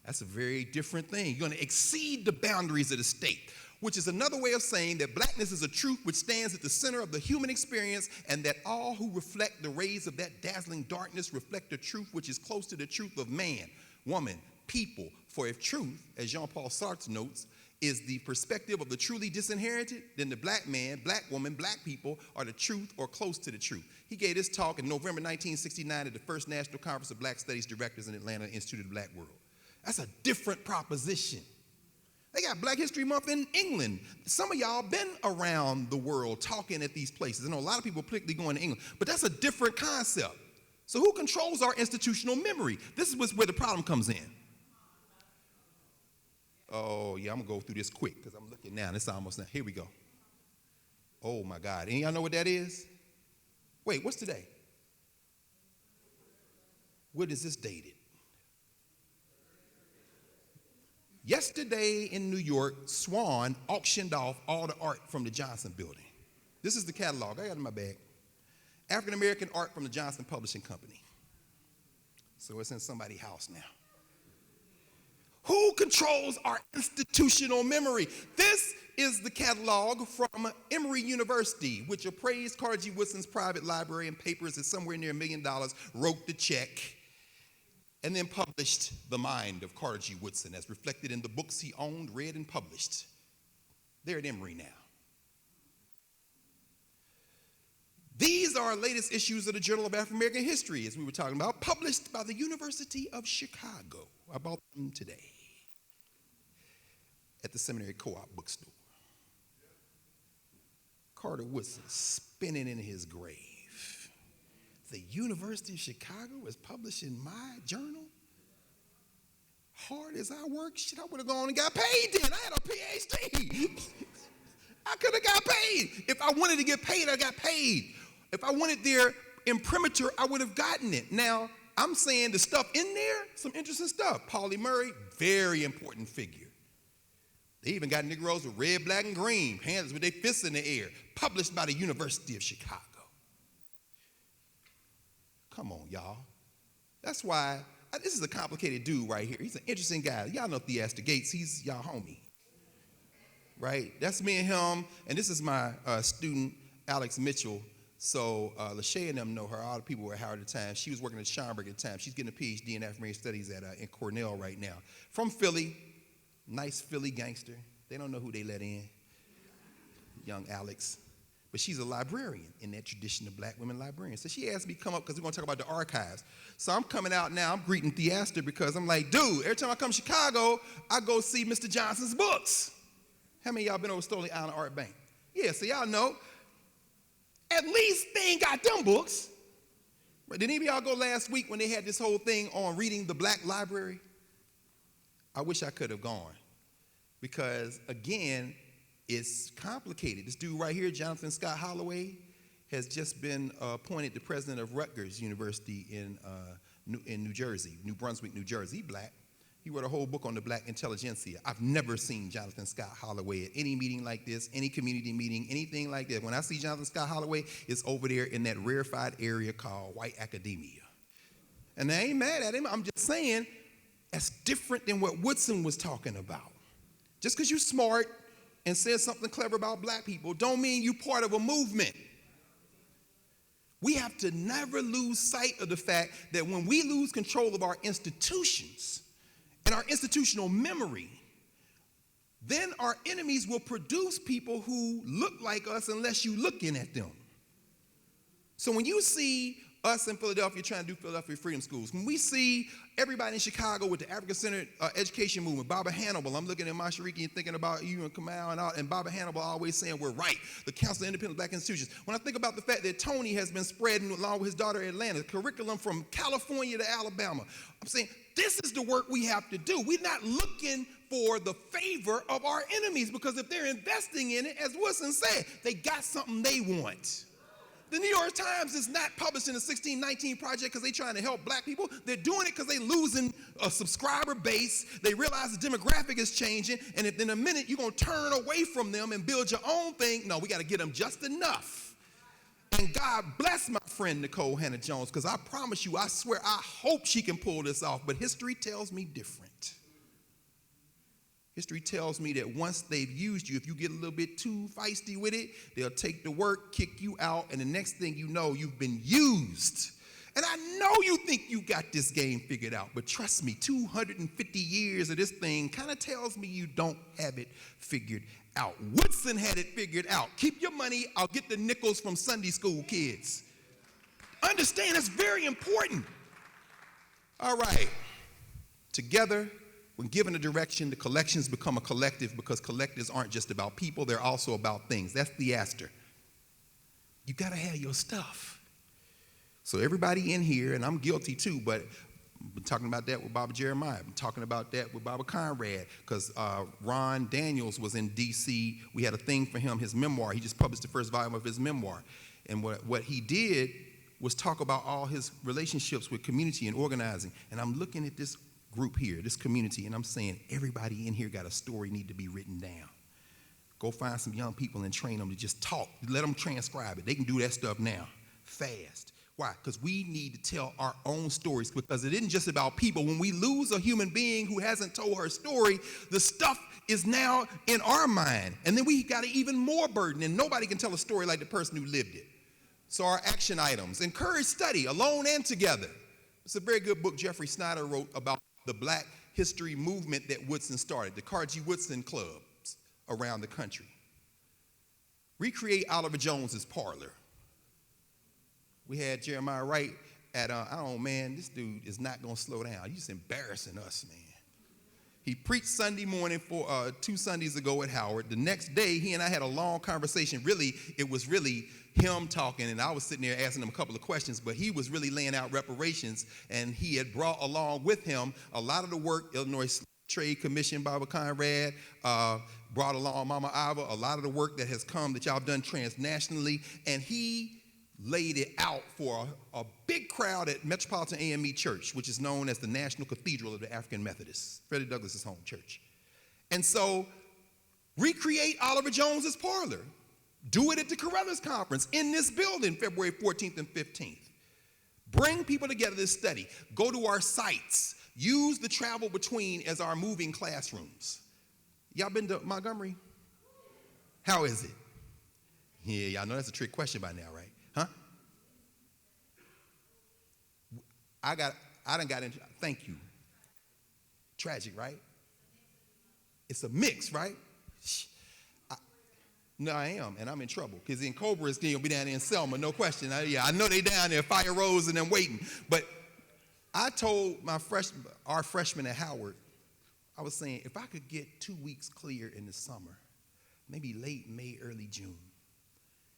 That's a very different thing. You're going to exceed the boundaries of the state, which is another way of saying that blackness is a truth which stands at the center of the human experience, and that all who reflect the rays of that dazzling darkness reflect the truth which is close to the truth of man, woman, people. For if truth, as Jean-Paul Sartre notes, is the perspective of the truly disinherited, then the black man, black woman, black people are the truth or close to the truth. He gave this talk in November 1969 at the First National Conference of Black Studies Directors in Atlanta, Institute of the Black World. That's a different proposition. They got Black History Month in England. Some of y'all been around the world talking at these places. I know a lot of people particularly going to England, but that's a different concept. So who controls our institutional memory? This is where the problem comes in. Oh, yeah, I'm going to go through this quick because I'm looking now. It's almost now. Here we go. Oh, my God. Any of y'all know what that is? Wait, what's today? What is this dated? Yesterday in New York, Swan auctioned off all the art from the Johnson Building. This is the catalog. I got it in my bag. African American art from the Johnson Publishing Company. So it's in somebody's house now. Who controls our institutional memory? This is the catalog from Emory University, which appraised Carter G. Woodson's private library and papers at somewhere near $1 million, wrote the check, and then published The Mind of Carter G. Woodson as reflected in the books he owned, read, and published. They're at Emory now. These are our latest issues of the Journal of African American History, as we were talking about, published by the University of Chicago. I bought them today at the Seminary Co-op bookstore. Carter Woodson spinning in his grave. The University of Chicago is publishing my journal? Hard as I work, shit, I would have gone and got paid then. I had a PhD. I could have got paid. If I wanted to get paid, I got paid. If I wanted their imprimatur, I would have gotten it. Now, I'm saying the stuff in there, some interesting stuff. Pauli Murray, very important figure. They even got Negroes with red, black, and green, hands with their fists in the air, published by the University of Chicago. Come on, y'all. That's why, this is a complicated dude right here. He's an interesting guy. Y'all know Theaster Gates. He's y'all homie, right? That's me and him, and this is my student, Alex Mitchell. So Lachey and them know her. All the people were at Howard at the time. She was working at Schomburg at the time. She's getting a PhD in African American Studies in Cornell right now. From Philly, nice Philly gangster. They don't know who they let in, young Alex. But she's a librarian in that tradition of black women librarians. So she asked me to come up because we're going to talk about the archives. So I'm coming out now. I'm greeting Theaster because I'm like, dude, every time I come to Chicago, I go see Mr. Johnson's books. How many of y'all been over Stoley Island Art Bank? Yeah, so y'all know. At least they ain't got them books. Did any of y'all go last week when they had this whole thing on reading the black library? I wish I could have gone. Because, again, it's complicated. This dude right here, Jonathan Scott Holloway, has just been appointed the president of Rutgers University in New Jersey, New Brunswick, New Jersey. He's black. He wrote a whole book on the black intelligentsia. I've never seen Jonathan Scott Holloway at any meeting like this, any community meeting, anything like that. When I see Jonathan Scott Holloway, it's over there in that rarefied area called white academia. And I ain't mad at him. I'm just saying that's different than what Woodson was talking about. Just because you're smart and said something clever about black people don't mean you're part of a movement. We have to never lose sight of the fact that when we lose control of our institutions and our institutional memory, then our enemies will produce people who look like us unless you're looking at them. So when you see us in Philadelphia trying to do Philadelphia Freedom Schools, when we see everybody in Chicago with the African-centered education movement, Barbara Hannibal, I'm looking at Mashariki and thinking about you and Kamal and Barbara Hannibal always saying we're right, the Council of Independent Black Institutions. When I think about the fact that Tony has been spreading, along with his daughter Atlanta, curriculum from California to Alabama, I'm saying this is the work we have to do. We're not looking for the favor of our enemies, because if they're investing in it, as Woodson said, they got something they want. The New York Times is not publishing the 1619 Project because they're trying to help black people. They're doing it because they're losing a subscriber base. They realize the demographic is changing, and if in a minute you're going to turn away from them and build your own thing, no, we got to get them just enough. And God bless my friend Nicole Hannah-Jones, because I promise you, I swear, I hope she can pull this off, but history tells me different. History tells me that once they've used you, if you get a little bit too feisty with it, they'll take the work, kick you out, and the next thing you know, you've been used. And I know you think you got this game figured out, but trust me, 250 years of this thing kind of tells me you don't have it figured out. Woodson had it figured out. Keep your money, I'll get the nickels from Sunday school kids. Understand, that's very important. All right, together, when given a direction, the collections become a collective, because collectives aren't just about people, they're also about things. That's the aster. You gotta have your stuff. So everybody in here, and I'm guilty too, but I've been talking about that with Baba Jeremiah. I'm talking about that with Baba Conrad, because Ron Daniels was in D.C. We had a thing for him, his memoir. He just published the first volume of his memoir. And what he did was talk about all his relationships with community and organizing. And I'm looking at this group here, this community, and I'm saying everybody in here got a story need to be written down. Go find some young people and train them to just talk. Let them transcribe it. They can do that stuff now, fast. Why? Because we need to tell our own stories, because it isn't just about people. When we lose a human being who hasn't told her story, the stuff is now in our mind. And then we got an even more burden, and nobody can tell a story like the person who lived it. So our action items: encourage study, alone and together. It's a very good book Jeffrey Snyder wrote about the black history movement that Woodson started, the Carnegie Woodson clubs around the country. Recreate Oliver Jones's parlor. We had Jeremiah Wright at, man, this dude is not going to slow down. He's just embarrassing us, man. He preached Sunday morning for 2 Sundays ago at Howard. The next day, he and I had a long conversation. Really, it was really him talking, and I was sitting there asking him a couple of questions, but he was really laying out reparations, and he had brought along with him a lot of the work Illinois Trade Commission, Baba Conrad, brought along Mama Ava, a lot of the work that has come that y'all have done transnationally, and he laid it out for a big crowd at Metropolitan AME Church, which is known as the National Cathedral of the African Methodists, Freddie Douglass's home church. And so, recreate Oliver Jones's parlor. Do it at the Carruthers Conference in this building, February 14th and 15th. Bring people together to study. Go to our sites. Use the travel between as our moving classrooms. Y'all been to Montgomery? How is it? Yeah, y'all know that's a trick question by now, right? Huh? I done got into, thank you. Tragic, right? It's a mix, right? No, I am, and I'm in trouble, because in Cobra is going to be down there in Selma, no question. I know they down there, Fire Rose and them waiting. But I told our freshmen at Howard, I was saying, if I could get 2 weeks clear in the summer, maybe late May, early June,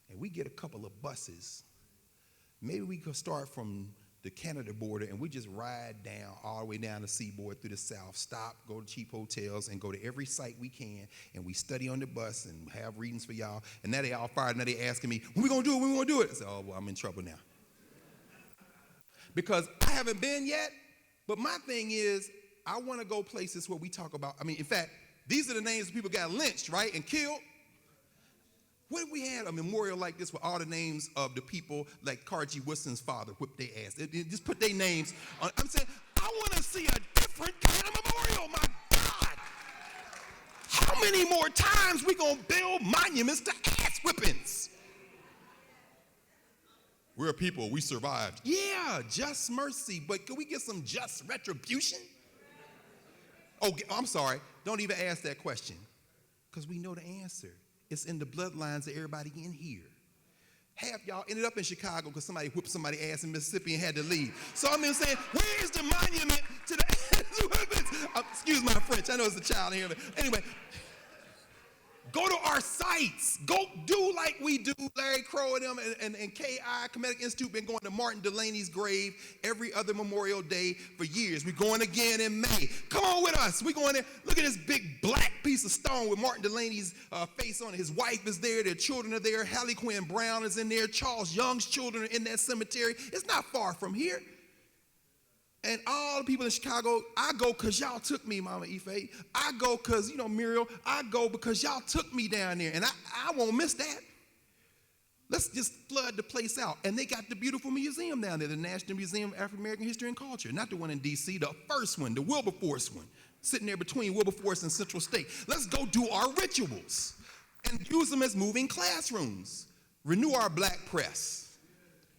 and we get a couple of buses, maybe we could start from the Canada border, and we just ride down all the way down the seaboard through the south, stop, go to cheap hotels, and go to every site we can, and we study on the bus and have readings for y'all. And now they all fired, now they asking me, when we gonna do it, when we gonna do it? I said, oh, well, I'm in trouble now. Because I haven't been yet, but my thing is, I wanna go places where we talk about, in fact, these are the names of people got lynched, right, and killed. What if we had a memorial like this with all the names of the people like Carnegie Woodson's father whipped their ass? Just put their names on. I'm saying, I want to see a different kind of memorial, my God. How many more times we going to build monuments to ass whippings? We're a people, we survived. Yeah, just mercy, but can we get some just retribution? Oh, I'm sorry, don't even ask that question, because we know the answer. It's in the bloodlines of everybody in here. Half y'all ended up in Chicago because somebody whipped somebody's ass in Mississippi and had to leave. So I'm saying, where is the monument to the ass whippings? Excuse my French, I know it's a child here, but anyway. Go to our sites. Go do like we do. Larry Crow and them and KI, Comedic Institute, been going to Martin Delaney's grave every other Memorial Day for years. We're going again in May. Come on with us. We're going there. Look at this big black piece of stone with Martin Delaney's face on it. His wife is there. Their children are there. Hallie Quinn Brown is in there. Charles Young's children are in that cemetery. It's not far from here. And all the people in Chicago, I go because y'all took me, Mama Ife. I go because, Muriel, I go because y'all took me down there. And I won't miss that. Let's just flood the place out. And they got the beautiful museum down there, the National Museum of African American History and Culture. Not the one in D.C., the first one, the Wilberforce one, sitting there between Wilberforce and Central State. Let's go do our rituals and use them as moving classrooms. Renew our black press.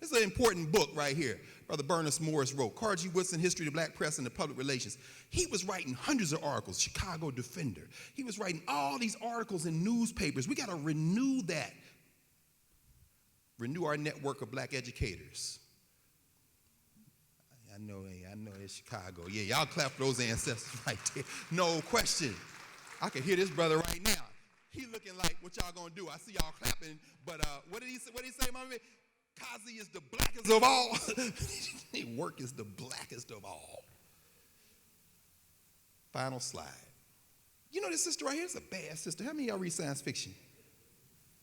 This is an important book right here. Brother Bernice Morris wrote, Carter G. Woodson, History of the Black Press and the Public Relations. He was writing hundreds of articles, Chicago Defender. He was writing all these articles in newspapers. We got to renew that. Renew our network of black educators. I know it's Chicago. Yeah, y'all clap for those ancestors right there. No question. I can hear this brother right now. He looking like, what y'all gonna do? I see y'all clapping, but what did he say, Mama? Kazi is the blackest of all. Work is the blackest of all. Final slide. You know this sister right here is a bad sister. How many of y'all read science fiction?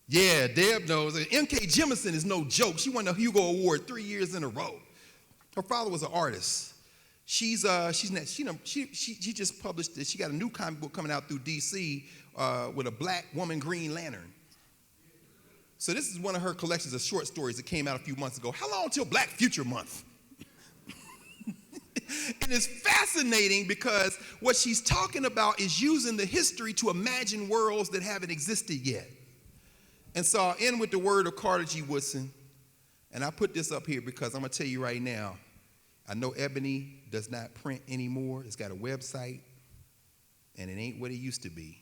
Yeah, Deb knows. M.K. Jemisin is no joke. She won the Hugo Award 3 years in a row. Her father was an artist. She just published this. She got a new comic book coming out through D.C. With a black woman Green Lantern. So this is one of her collections of short stories that came out a few months ago. How long till Black Future Month? And it's fascinating because what she's talking about is using the history to imagine worlds that haven't existed yet. And so I'll end with the word of Carter G. Woodson. And I put this up here because I'm going to tell you right now, I know Ebony does not print anymore. It's got a website, and it ain't what it used to be.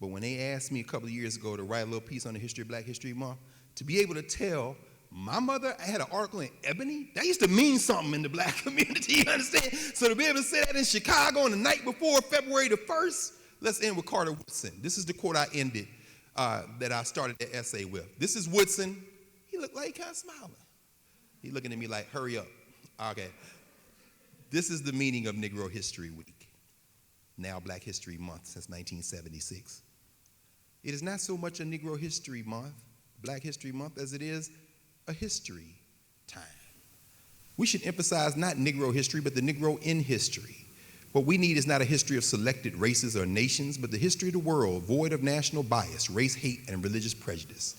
But when they asked me a couple of years ago to write a little piece on the history of Black History Month, to be able to tell my mother I had an article in Ebony, that used to mean something in the black community, you understand? So to be able to say that in Chicago on the night before February the 1st, let's end with Carter Woodson. This is the quote I ended, that I started the essay with. This is Woodson. He looked like he kind of smiling. He looking at me like, hurry up. Okay. This is the meaning of Negro History Week, now Black History Month since 1976. It is not so much a Negro History Month, Black History Month, as it is a history time. We should emphasize not Negro history, but the Negro in history. What we need is not a history of selected races or nations, but the history of the world, void of national bias, race hate, and religious prejudice.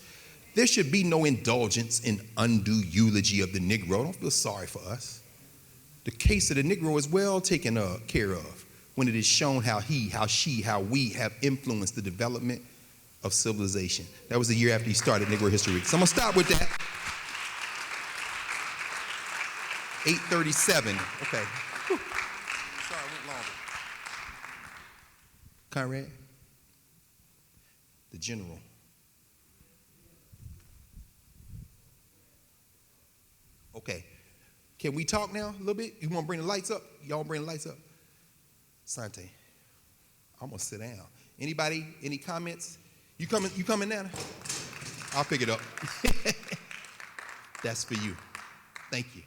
There should be no indulgence in undue eulogy of the Negro. Don't feel sorry for us. The case of the Negro is well taken care of when it is shown how he, how she, how we have influenced the development of civilization. That was the year after he started Negro History Week. So I'm gonna stop with that. 8:37. Okay. Whew. Sorry, I went longer. Conrad, the general. Okay. Can we talk now a little bit? You want to bring the lights up? Y'all bring the lights up? Sante, I'm gonna sit down. Anybody? Any comments? You coming now? I'll pick it up. That's for you. Thank you.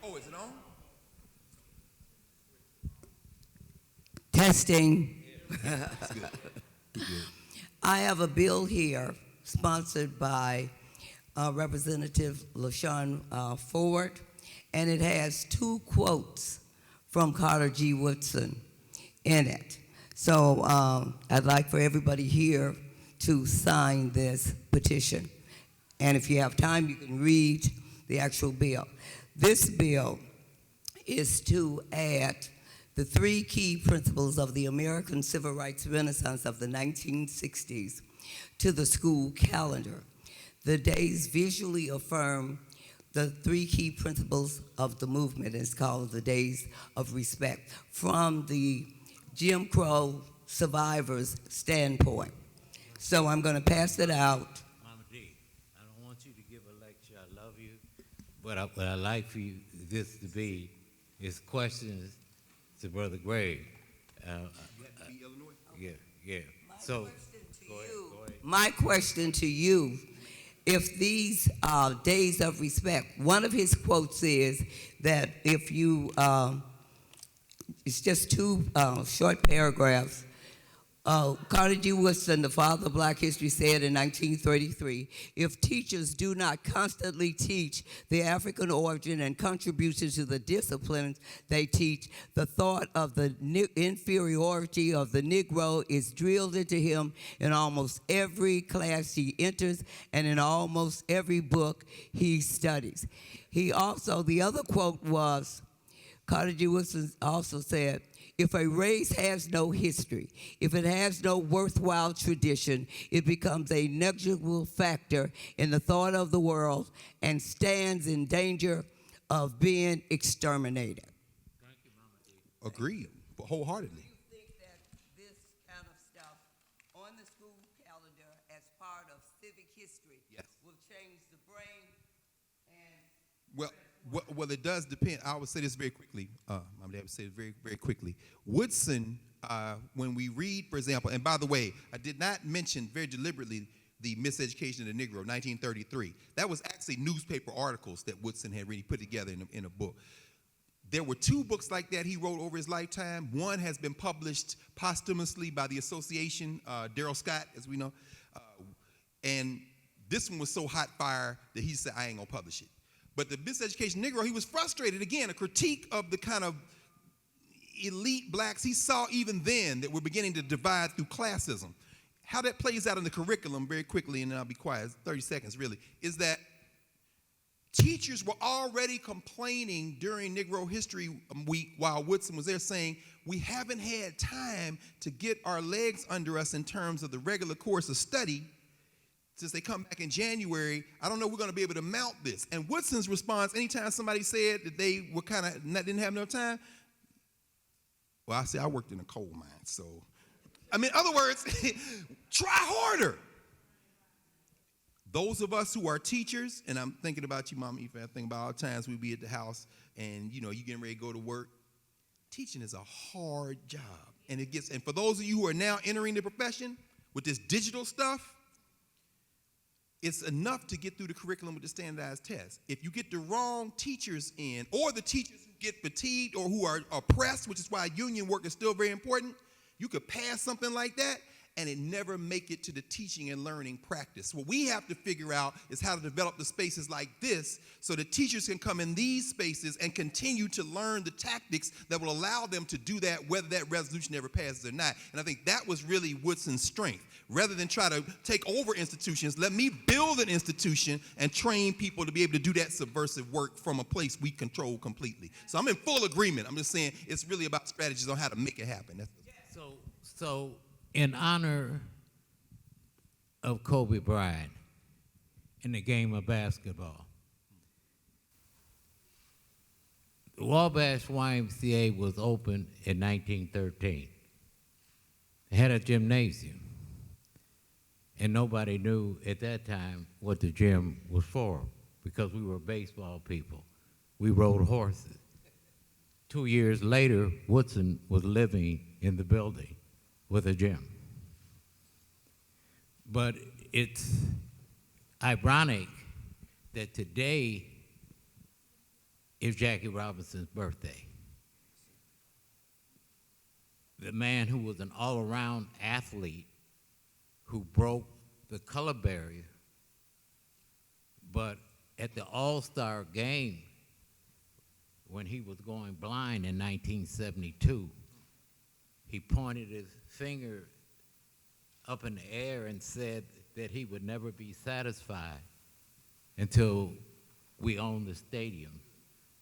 Oh, is it on? Testing. That's good. Good. I have a bill here sponsored by Representative LaShawn Ford, and it has 2 quotes from Carter G. Woodson in it. So I'd like for everybody here to sign this petition. And if you have time, you can read the actual bill. This bill is to add the 3 key principles of the American Civil Rights Renaissance of the 1960s to the school calendar. The days visually affirm the 3 key principles of the movement. It's called the Days of Respect from the Jim Crow survivors' standpoint. So I'm going to pass it out. Mama D, I don't want you to give a lecture. I love you. What I'd like for you, this to be is questions to Brother Greg. Yeah. So, My question to you, if these days of respect, one of his quotes is that if you, it's just two short paragraphs. Carter G. Woodson, the father of Black history, said in 1933, if teachers do not constantly teach the African origin and contribution to the disciplines they teach, the thought of the inferiority of the Negro is drilled into him in almost every class he enters and in almost every book he studies. He also, the other quote was, Carter G. Woodson also said, if a race has no history, if it has no worthwhile tradition, it becomes a negligible factor in the thought of the world and stands in danger of being exterminated. Agreed, wholeheartedly. Do you think that this kind of stuff on the school calendar as part of civic history will change the brain and... Well, it does depend. I would say this very quickly. My dad would say it very, very quickly. Woodson, when we read, for example, and by the way, I did not mention very deliberately the Miseducation of the Negro, 1933. That was actually newspaper articles that Woodson had really put together in a book. There were two books like that he wrote over his lifetime. One has been published posthumously by the association, Darrell Scott, as we know. And this one was so hot fire that he said, I ain't gonna publish it. But the Miseducation Negro, he was frustrated. Again, a critique of the kind of elite blacks he saw even then that were beginning to divide through classism. How that plays out in the curriculum very quickly, and then I'll be quiet, 30 seconds really, is that teachers were already complaining during Negro History Week while Woodson was there saying, we haven't had time to get our legs under us in terms of the regular course of study. Since they come back in January, I don't know we're going to be able to mount this. And Woodson's response, anytime somebody said that they were didn't have enough time, well, I say I worked in a coal mine, so. I mean, in other words, try harder. Those of us who are teachers, and I'm thinking about you, Mama Ife, I think about all the times we be at the house and, you getting ready to go to work. Teaching is a hard job. And for those of you who are now entering the profession with this digital stuff, it's enough to get through the curriculum with the standardized test. If you get the wrong teachers in, or the teachers who get fatigued or who are oppressed, which is why union work is still very important, you could pass something like that and it never make it to the teaching and learning practice. What we have to figure out is how to develop the spaces like this so that teachers can come in these spaces and continue to learn the tactics that will allow them to do that, whether that resolution ever passes or not. And I think that was really Woodson's strength. Rather than try to take over institutions, let me build an institution and train people to be able to do that subversive work from a place we control completely. So I'm in full agreement. I'm just saying it's really about strategies on how to make it happen. So in honor of Kobe Bryant in the game of basketball, the Wabash YMCA was opened in 1913. It had a gymnasium. And nobody knew at that time what the gym was for because we were baseball people. We rode horses. 2 years later, Woodson was living in the building with a gym. But it's ironic that today is Jackie Robinson's birthday. The man who was an all-around athlete who broke the color barrier, but at the All-Star game, when he was going blind in 1972, he pointed his finger up in the air and said that he would never be satisfied until we own the stadium,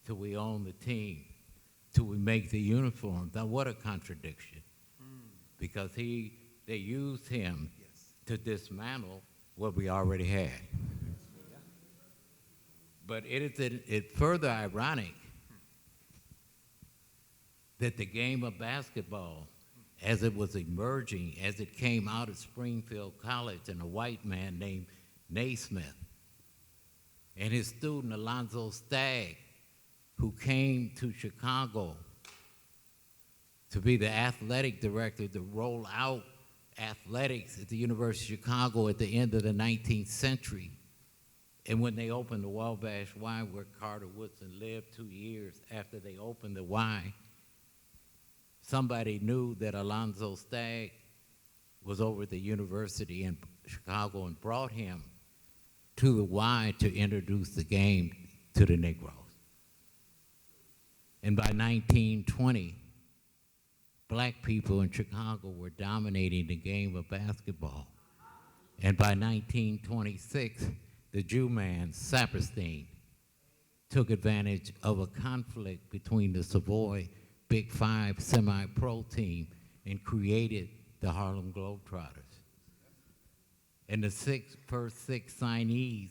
till we own the team, till we make the uniforms. Now, what a contradiction. Because they used him to dismantle what we already had. But it's further ironic that the game of basketball, as it was emerging, as it came out of Springfield College and a white man named Naismith and his student Alonzo Stagg, who came to Chicago to be the athletic director to roll out athletics at the University of Chicago at the end of the 19th century. And when they opened the Wabash Y, where Carter Woodson lived 2 years after they opened the Y, somebody knew that Alonzo Stagg was over at the University in Chicago and brought him to the Y to introduce the game to the Negroes. And by 1920, black people in Chicago were dominating the game of basketball. And by 1926, the Jew man, Saperstein, took advantage of a conflict between the Savoy Big Five semi-pro team and created the Harlem Globetrotters. And the first six signees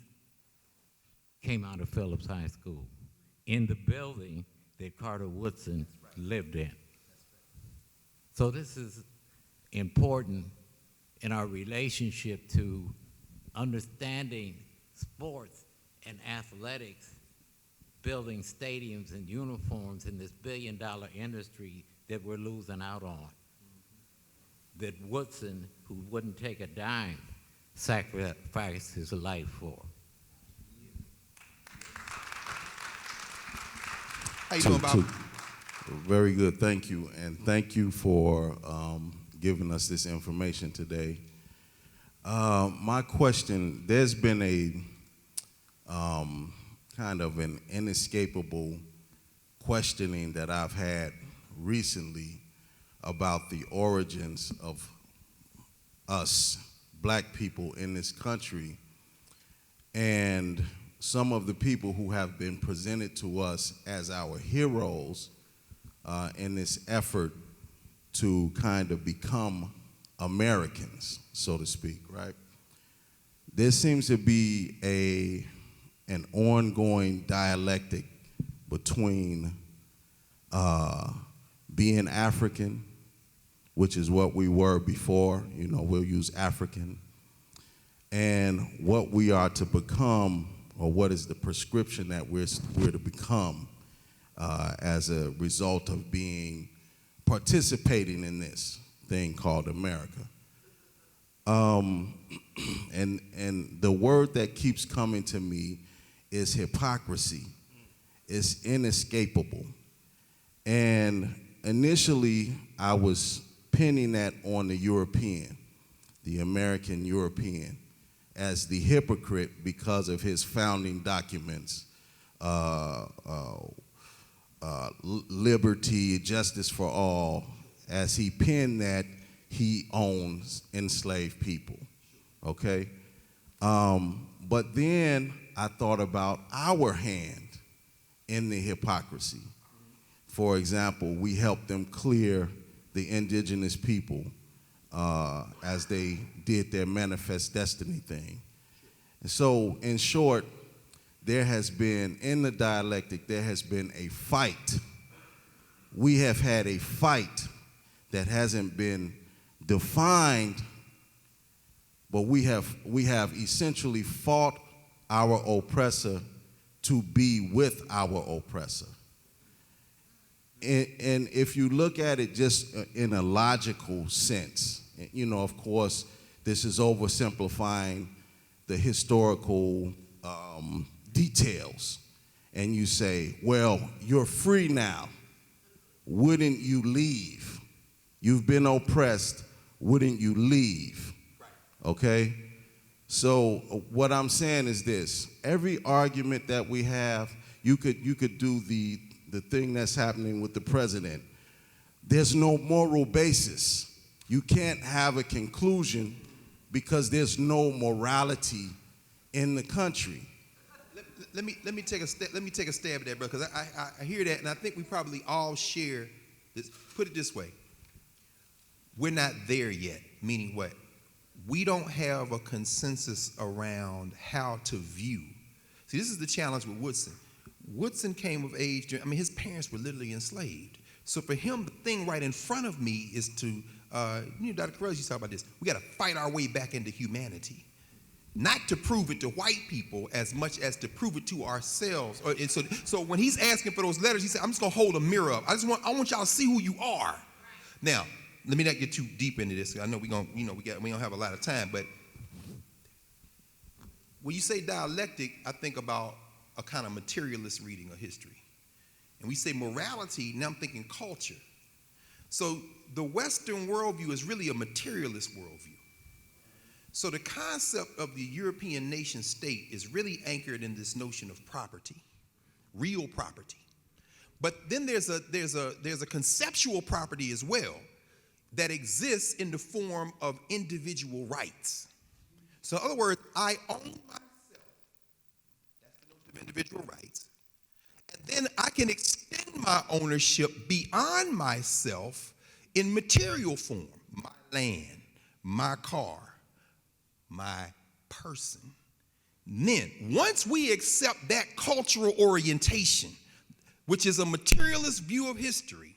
came out of Phillips High School in the building that Carter Woodson lived in. So this is important in our relationship to understanding sports and athletics, building stadiums and uniforms in this billion-dollar industry that we're losing out on. That Woodson, who wouldn't take a dime, sacrificed his life for. How you doing, Bob? Very good, thank you. And thank you for giving us this information today. My question, there's been a kind of an inescapable questioning that I've had recently about the origins of us, black people in this country, and some of the people who have been presented to us as our heroes in this effort to kind of become Americans, so to speak, right? There seems to be an ongoing dialectic between being African, which is what we were before, you know, we'll use African, and what we are to become, or what is the prescription that we're to become as a result of participating in this thing called America. And the word that keeps coming to me is hypocrisy. It's inescapable. And initially, I was pinning that on the European, the American European, as the hypocrite because of his founding documents, liberty, justice for all, as he penned that he owns enslaved people, okay? But then I thought about our hand in the hypocrisy. For example, we helped them clear the indigenous people as they did their manifest destiny thing. And so, in short, there has been, in the dialectic, there has been a fight. We have had a fight that hasn't been defined, but we have essentially fought our oppressor to be with our oppressor. And if you look at it just in a logical sense, you know, of course, this is oversimplifying the historical details. And you say, well, you're free now. Wouldn't you leave? You've been oppressed. Wouldn't you leave? Okay? So what I'm saying is this. Every argument that we have, you could do the thing that's happening with the president. There's no moral basis. You can't have a conclusion because there's no morality in the country. Let me take a stab at that, bro, because I hear that, and I think we probably all share this. Put it this way. We're not there yet, meaning what? We don't have a consensus around how to view. See, this is the challenge with Woodson. Woodson came of age, his parents were literally enslaved. So for him, the thing right in front of me is to, Dr. Carolyn used to talk about this. We got to fight our way back into humanity. not to prove it to white people as much as to prove it to ourselves. And so when he's asking for those letters, he said, I'm just gonna hold a mirror up. I want y'all to see who you are. Now, let me not get too deep into this. I know we don't have a lot of time, but when you say dialectic, I think about a kind of materialist reading of history. And we say morality, now I'm thinking culture. So the Western worldview is really a materialist worldview. So the concept of the European nation state is really anchored in this notion of property, real property. But then there's a conceptual property as well that exists in the form of individual rights. So in other words, I own myself. That's the notion of individual rights. And then I can extend my ownership beyond myself in material form. My land, my car, my person. And then, once we accept that cultural orientation, which is a materialist view of history,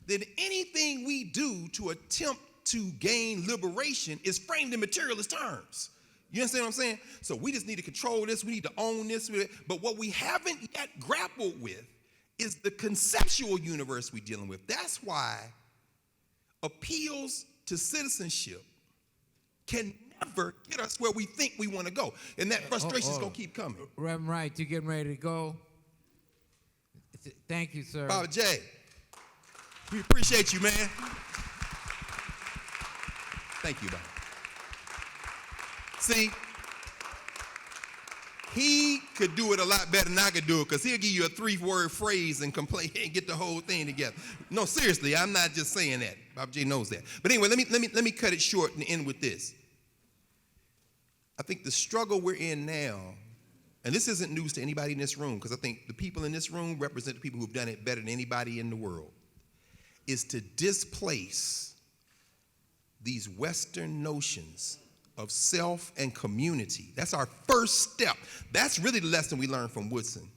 then anything we do to attempt to gain liberation is framed in materialist terms. You understand what I'm saying? So we just need to control this, we need to own this, but what we haven't yet grappled with is the conceptual universe we're dealing with. That's why appeals to citizenship can never get us where we think we want to go. And that frustration is going to keep coming. Reverend Wright, you getting ready to go? Thank you, sir. Baba J, we appreciate you, man. Thank you, Baba. See, he could do it a lot better than I could do it, because he'll give you a 3-word phrase and complain and get the whole thing together. No, seriously, I'm not just saying that. Baba J knows that. But anyway, let me cut it short and end with this. I think the struggle we're in now, and this isn't news to anybody in this room, because I think the people in this room represent the people who've done it better than anybody in the world, is to displace these Western notions of self and community. That's our first step. That's really the lesson we learned from Woodson.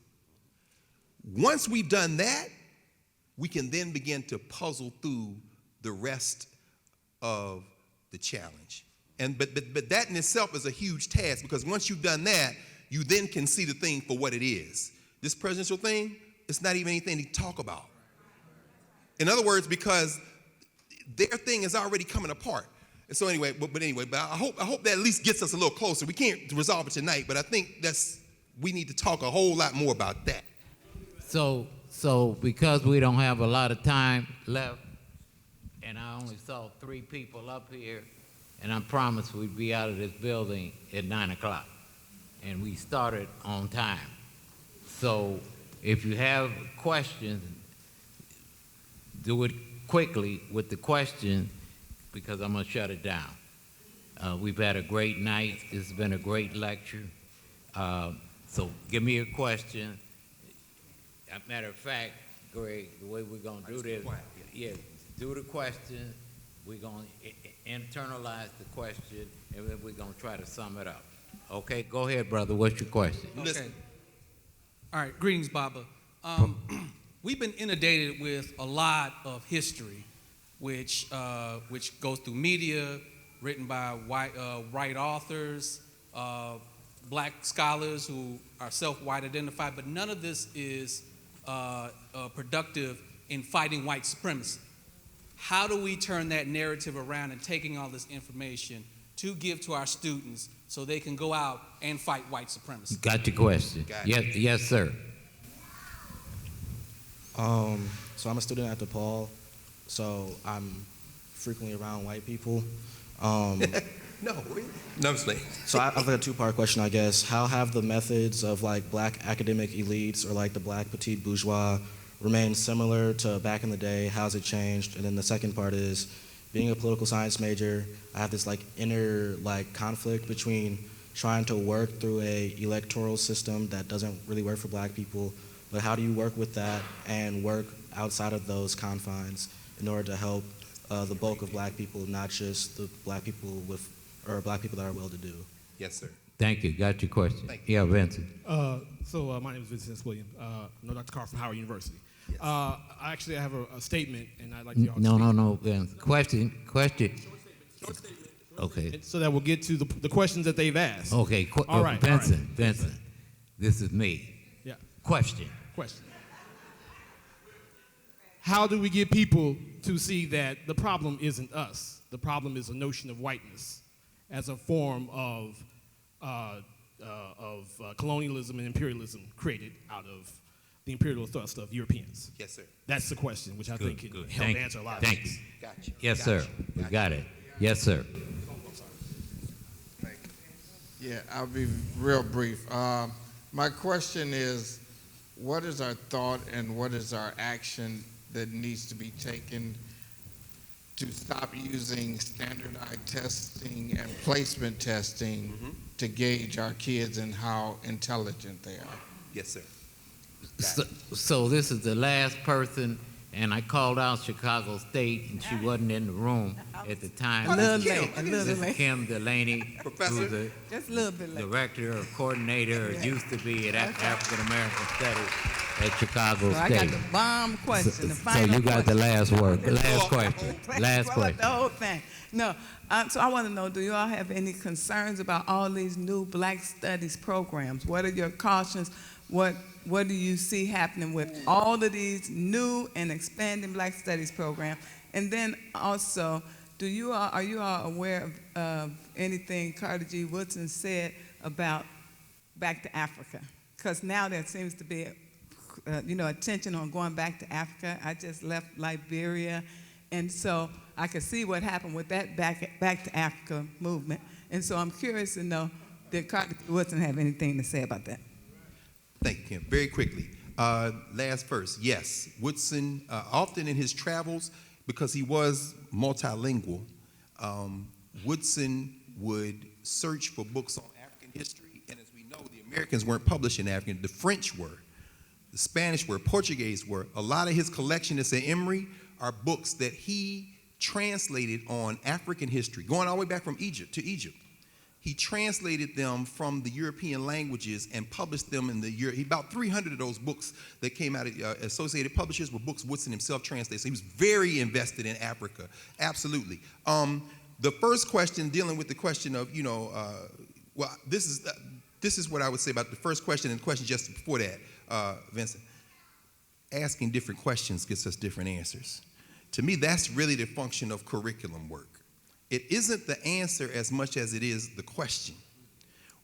Once we've done that, we can then begin to puzzle through the rest of the challenge. But that in itself is a huge task, because once you've done that, you then can see the thing for what it is. This presidential thing, it's not even anything to talk about. In other words, because their thing is already coming apart. And so anyway, but I hope that at least gets us a little closer. We can't resolve it tonight, but I think we need to talk a whole lot more about that. So because we don't have a lot of time left, and I only saw 3 people up here, and I promised we'd be out of this building at 9 o'clock, and we started on time. So if you have questions, do it quickly with the question, because I'm gonna shut it down. We've had a great night. This has been a great lecture. So give me a question. Matter of fact, Greg, the way we're gonna do this, do the question. We're gonna internalize the question, and then we're gonna try to sum it up. Okay, go ahead, brother. What's your question? Okay. All right, greetings, Baba. We've been inundated with a lot of history, which goes through media, written by white authors, black scholars who are self-white identified, but none of this is productive in fighting white supremacy. How do we turn that narrative around and taking all this information to give to our students so they can go out and fight white supremacy? Got your question. Yes, sir. So I'm a student at DePaul, so I'm frequently around white people. No, really? No, so I have a 2-part question, I guess. How have the methods of like black academic elites or like the black petite bourgeois remained similar to back in the day? How's it changed? And then the second part is, being a political science major, I have this like inner like conflict between trying to work through a electoral system that doesn't really work for black people, but how do you work with that and work outside of those confines in order to help the bulk of black people, not just the black people black people that are well-to-do? Yes, sir. Thank you. Got your question. Thank you. Yeah, Vincent. My name is Vincent William. I know Dr. Carr from Howard University. Yes. I have a statement, and I'd like y'all to No, Vince. Question. Okay. so that we'll get to the questions that they've asked. Okay. All right. Vincent, this is me. Yeah. Question. How do we get people to see that the problem isn't us? The problem is a notion of whiteness as a form of colonialism and imperialism created out of the imperial thrust of Europeans. Yes, sir. That's the question, which I think can help Thank answer a lot of Thank things. you. Gotcha. Yes, sir. We got it. Yes, sir. Yeah, I'll be real brief. My question is, what is our thought and what is our action that needs to be taken to stop using standardized testing and placement testing to gauge our kids and how intelligent they are? Yes, sir. So this is the last person, and I called out Chicago State, and she wasn't in the room at the time. A little This is late. Kim Delaney, Professor? who's the Just a little bit late. director or coordinator, used to be at African American Studies at Chicago So I State. got the bomb question, the So final you got the last word. The last question. question. Last What about question. the whole thing? No, so I want to know, do you all have any concerns about all these new Black Studies programs? What are your cautions? What do you see happening with all of these new and expanding Black Studies programs? And then also, are you all aware of anything Carter G. Woodson said about back to Africa? Because now there seems to be attention on going back to Africa. I just left Liberia, and so I could see what happened with that back to Africa movement. And so I'm curious to know, did Carter Woodson have anything to say about that? Thank you, Kim. Very quickly. Last verse. Yes, Woodson, often in his travels, because he was multilingual, Woodson would search for books on African history. And as we know, the Americans weren't publishing African. The French were. The Spanish were. Portuguese were. A lot of his collection that's at Emory are books that he translated on African history, going all the way back from Egypt to Egypt. He translated them from the European languages and published them in about 300 of those books that came out of Associated Publishers were books Woodson himself translated. So he was very invested in Africa, absolutely. The first question, dealing with the question of, this is what I would say about the first question and the question just before that, Vincent. Asking different questions gets us different answers. To me, that's really the function of curriculum work. It isn't the answer as much as it is the question.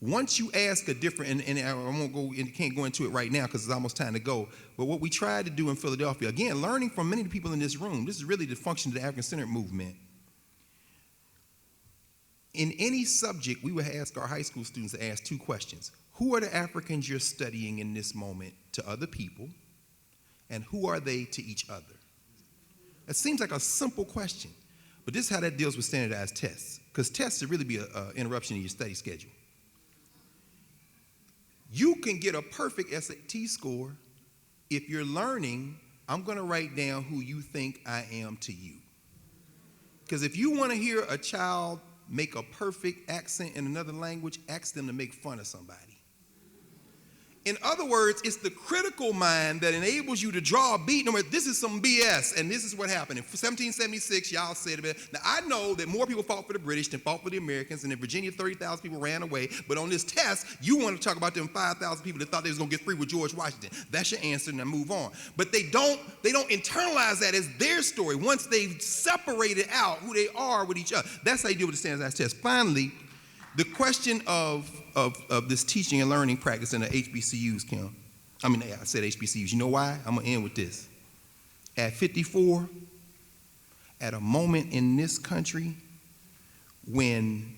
Once you ask a different, and I won't go, and can't go into it right now because it's almost time to go, but what we tried to do in Philadelphia, again, learning from many of the people in this room, this is really the function of the African-centered movement. In any subject, we would ask our high school students to ask two questions. Who are the Africans you're studying in this moment to other people, and who are they to each other? It seems like a simple question. But this is how that deals with standardized tests, because tests would really be an interruption in your study schedule. You can get a perfect SAT score if you're learning, I'm going to write down who you think I am to you. Because if you want to hear a child make a perfect accent in another language, ask them to make fun of somebody. In other words, it's the critical mind that enables you to draw a beat. This is some BS, and this is what happened. In 1776, y'all said it. Now, I know that more people fought for the British than fought for the Americans, and in Virginia, 30,000 people ran away. But on this test, you want to talk about them 5,000 people that thought they was going to get free with George Washington. That's your answer, and now move on. But they don't internalize that as their story. Once they've separated out who they are with each other, that's how you deal with the standardized test. Finally, the question of this teaching and learning practice in the HBCUs, Kim. I said HBCUs. You know why? I'm going to end with this. At 54, at a moment in this country when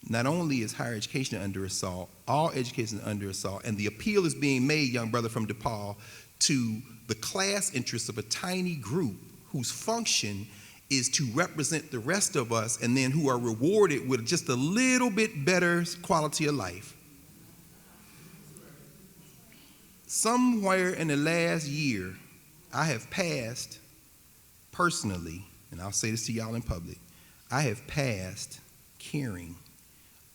not only is higher education under assault, all education is under assault, and the appeal is being made, young brother from DePaul, to the class interests of a tiny group whose function is to represent the rest of us and then who are rewarded with just a little bit better quality of life. Somewhere in the last year, I have passed personally, and I'll say this to y'all in public, I have passed caring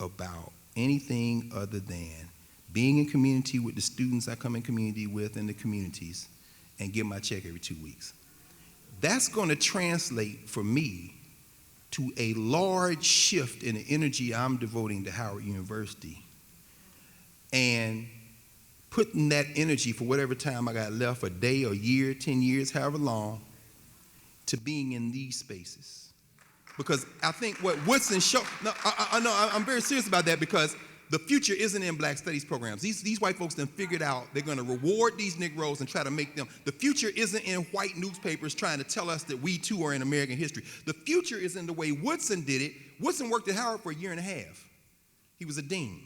about anything other than being in community with the students I come in community with in the communities and get my check every 2 weeks. That's going to translate for me to a large shift in the energy I'm devoting to Howard University and putting that energy for whatever time I got left, a day, a year, 10 years, however long, to being in these spaces. Because I think what Woodson showed, I'm very serious about that, because the future isn't in black studies programs. These white folks then figured out they're going to reward these Negroes and try to make them. The future isn't in white newspapers trying to tell us that we too are in American history. The future is in the way Woodson did it. Woodson worked at Howard for a year and a half. He was a dean.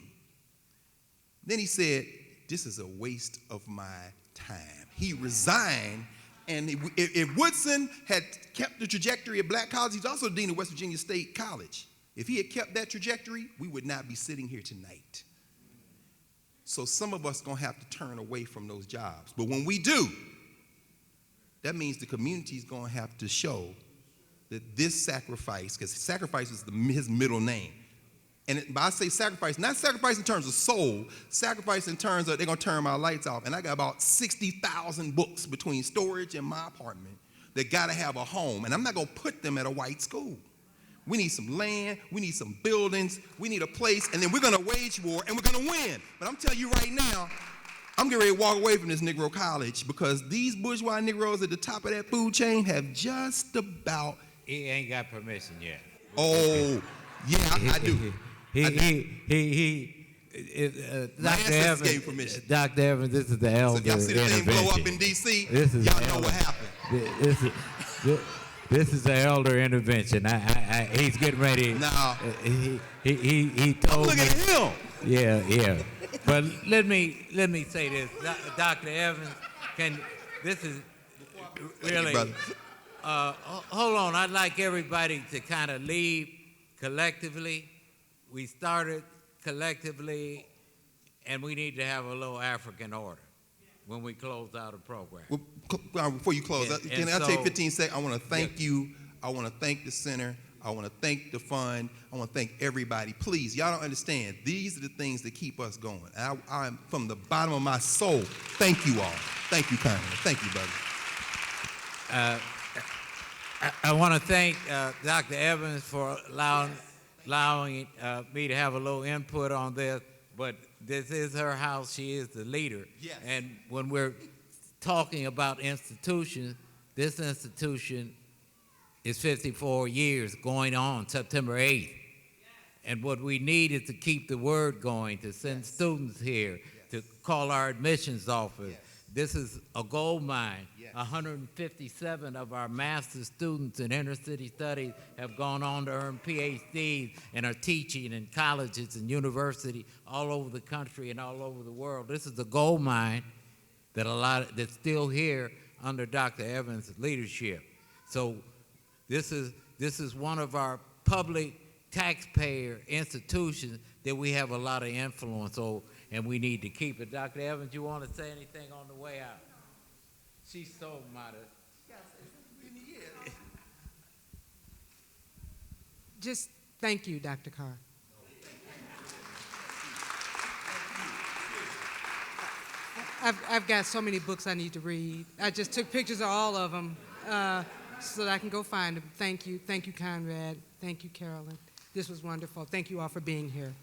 Then he said, this is a waste of my time. He resigned, and if Woodson had kept the trajectory of black college, he's also the dean of West Virginia State College. If he had kept that trajectory, we would not be sitting here tonight. So some of us are going to have to turn away from those jobs. But when we do, that means the community is going to have to show that this sacrifice, because sacrifice is his middle name. And but I say sacrifice, not sacrifice in terms of soul, sacrifice in terms of they're going to turn my lights off. And I got about 60,000 books between storage and my apartment that got to have a home. And I'm not going to put them at a white school. We need some land, we need some buildings, we need a place, and then we're going to wage war, and we're going to win. But I'm telling you right now, I'm getting ready to walk away from this Negro college, because these bourgeois Negroes at the top of that food chain have just about... He ain't got permission yet. Oh, yeah, I do. Dr. Evans gave permission. Dr. Evans, this is the elder so if y'all see the thing blow up in D.C., y'all know what happened. This is the elder intervention. He's getting ready. No. He told Look me. at him. Yeah. But let me say this, Dr. Evans. This is really. Hold on. I'd like everybody to kind of leave collectively. We started collectively, and we need to have a little African order when we close out a program. Well, before you close, can I take 15 seconds? I want to thank you. I want to thank the center. I want to thank the fund. I want to thank everybody. Please, y'all don't understand. These are the things that keep us going. I'm from the bottom of my soul. Thank you all. Thank you, Conrad. Thank you, brother. I want to thank Dr. Evans for allowing me to have a little input on this, but this is her house. She is the leader. Yes. And when we're talking about institutions, this institution is 54 years going on, September 8th. And what we need is to keep the word going, to send students here, to call our admissions office. This is a gold mine. 157 of our master's students in inner city studies have gone on to earn PhDs and are teaching in colleges and universities all over the country and all over the world. This is a gold mine that's still here under Dr. Evans' leadership. So this is one of our public taxpayer institutions that we have a lot of influence over, and we need to keep it. Dr. Evans, you want to say anything on the way out? She's so modest. Just thank you, Dr. Carr. I've got so many books I need to read. I just took pictures of all of them so that I can go find them. Thank you. Thank you, Conrad. Thank you, Carolyn. This was wonderful. Thank you all for being here.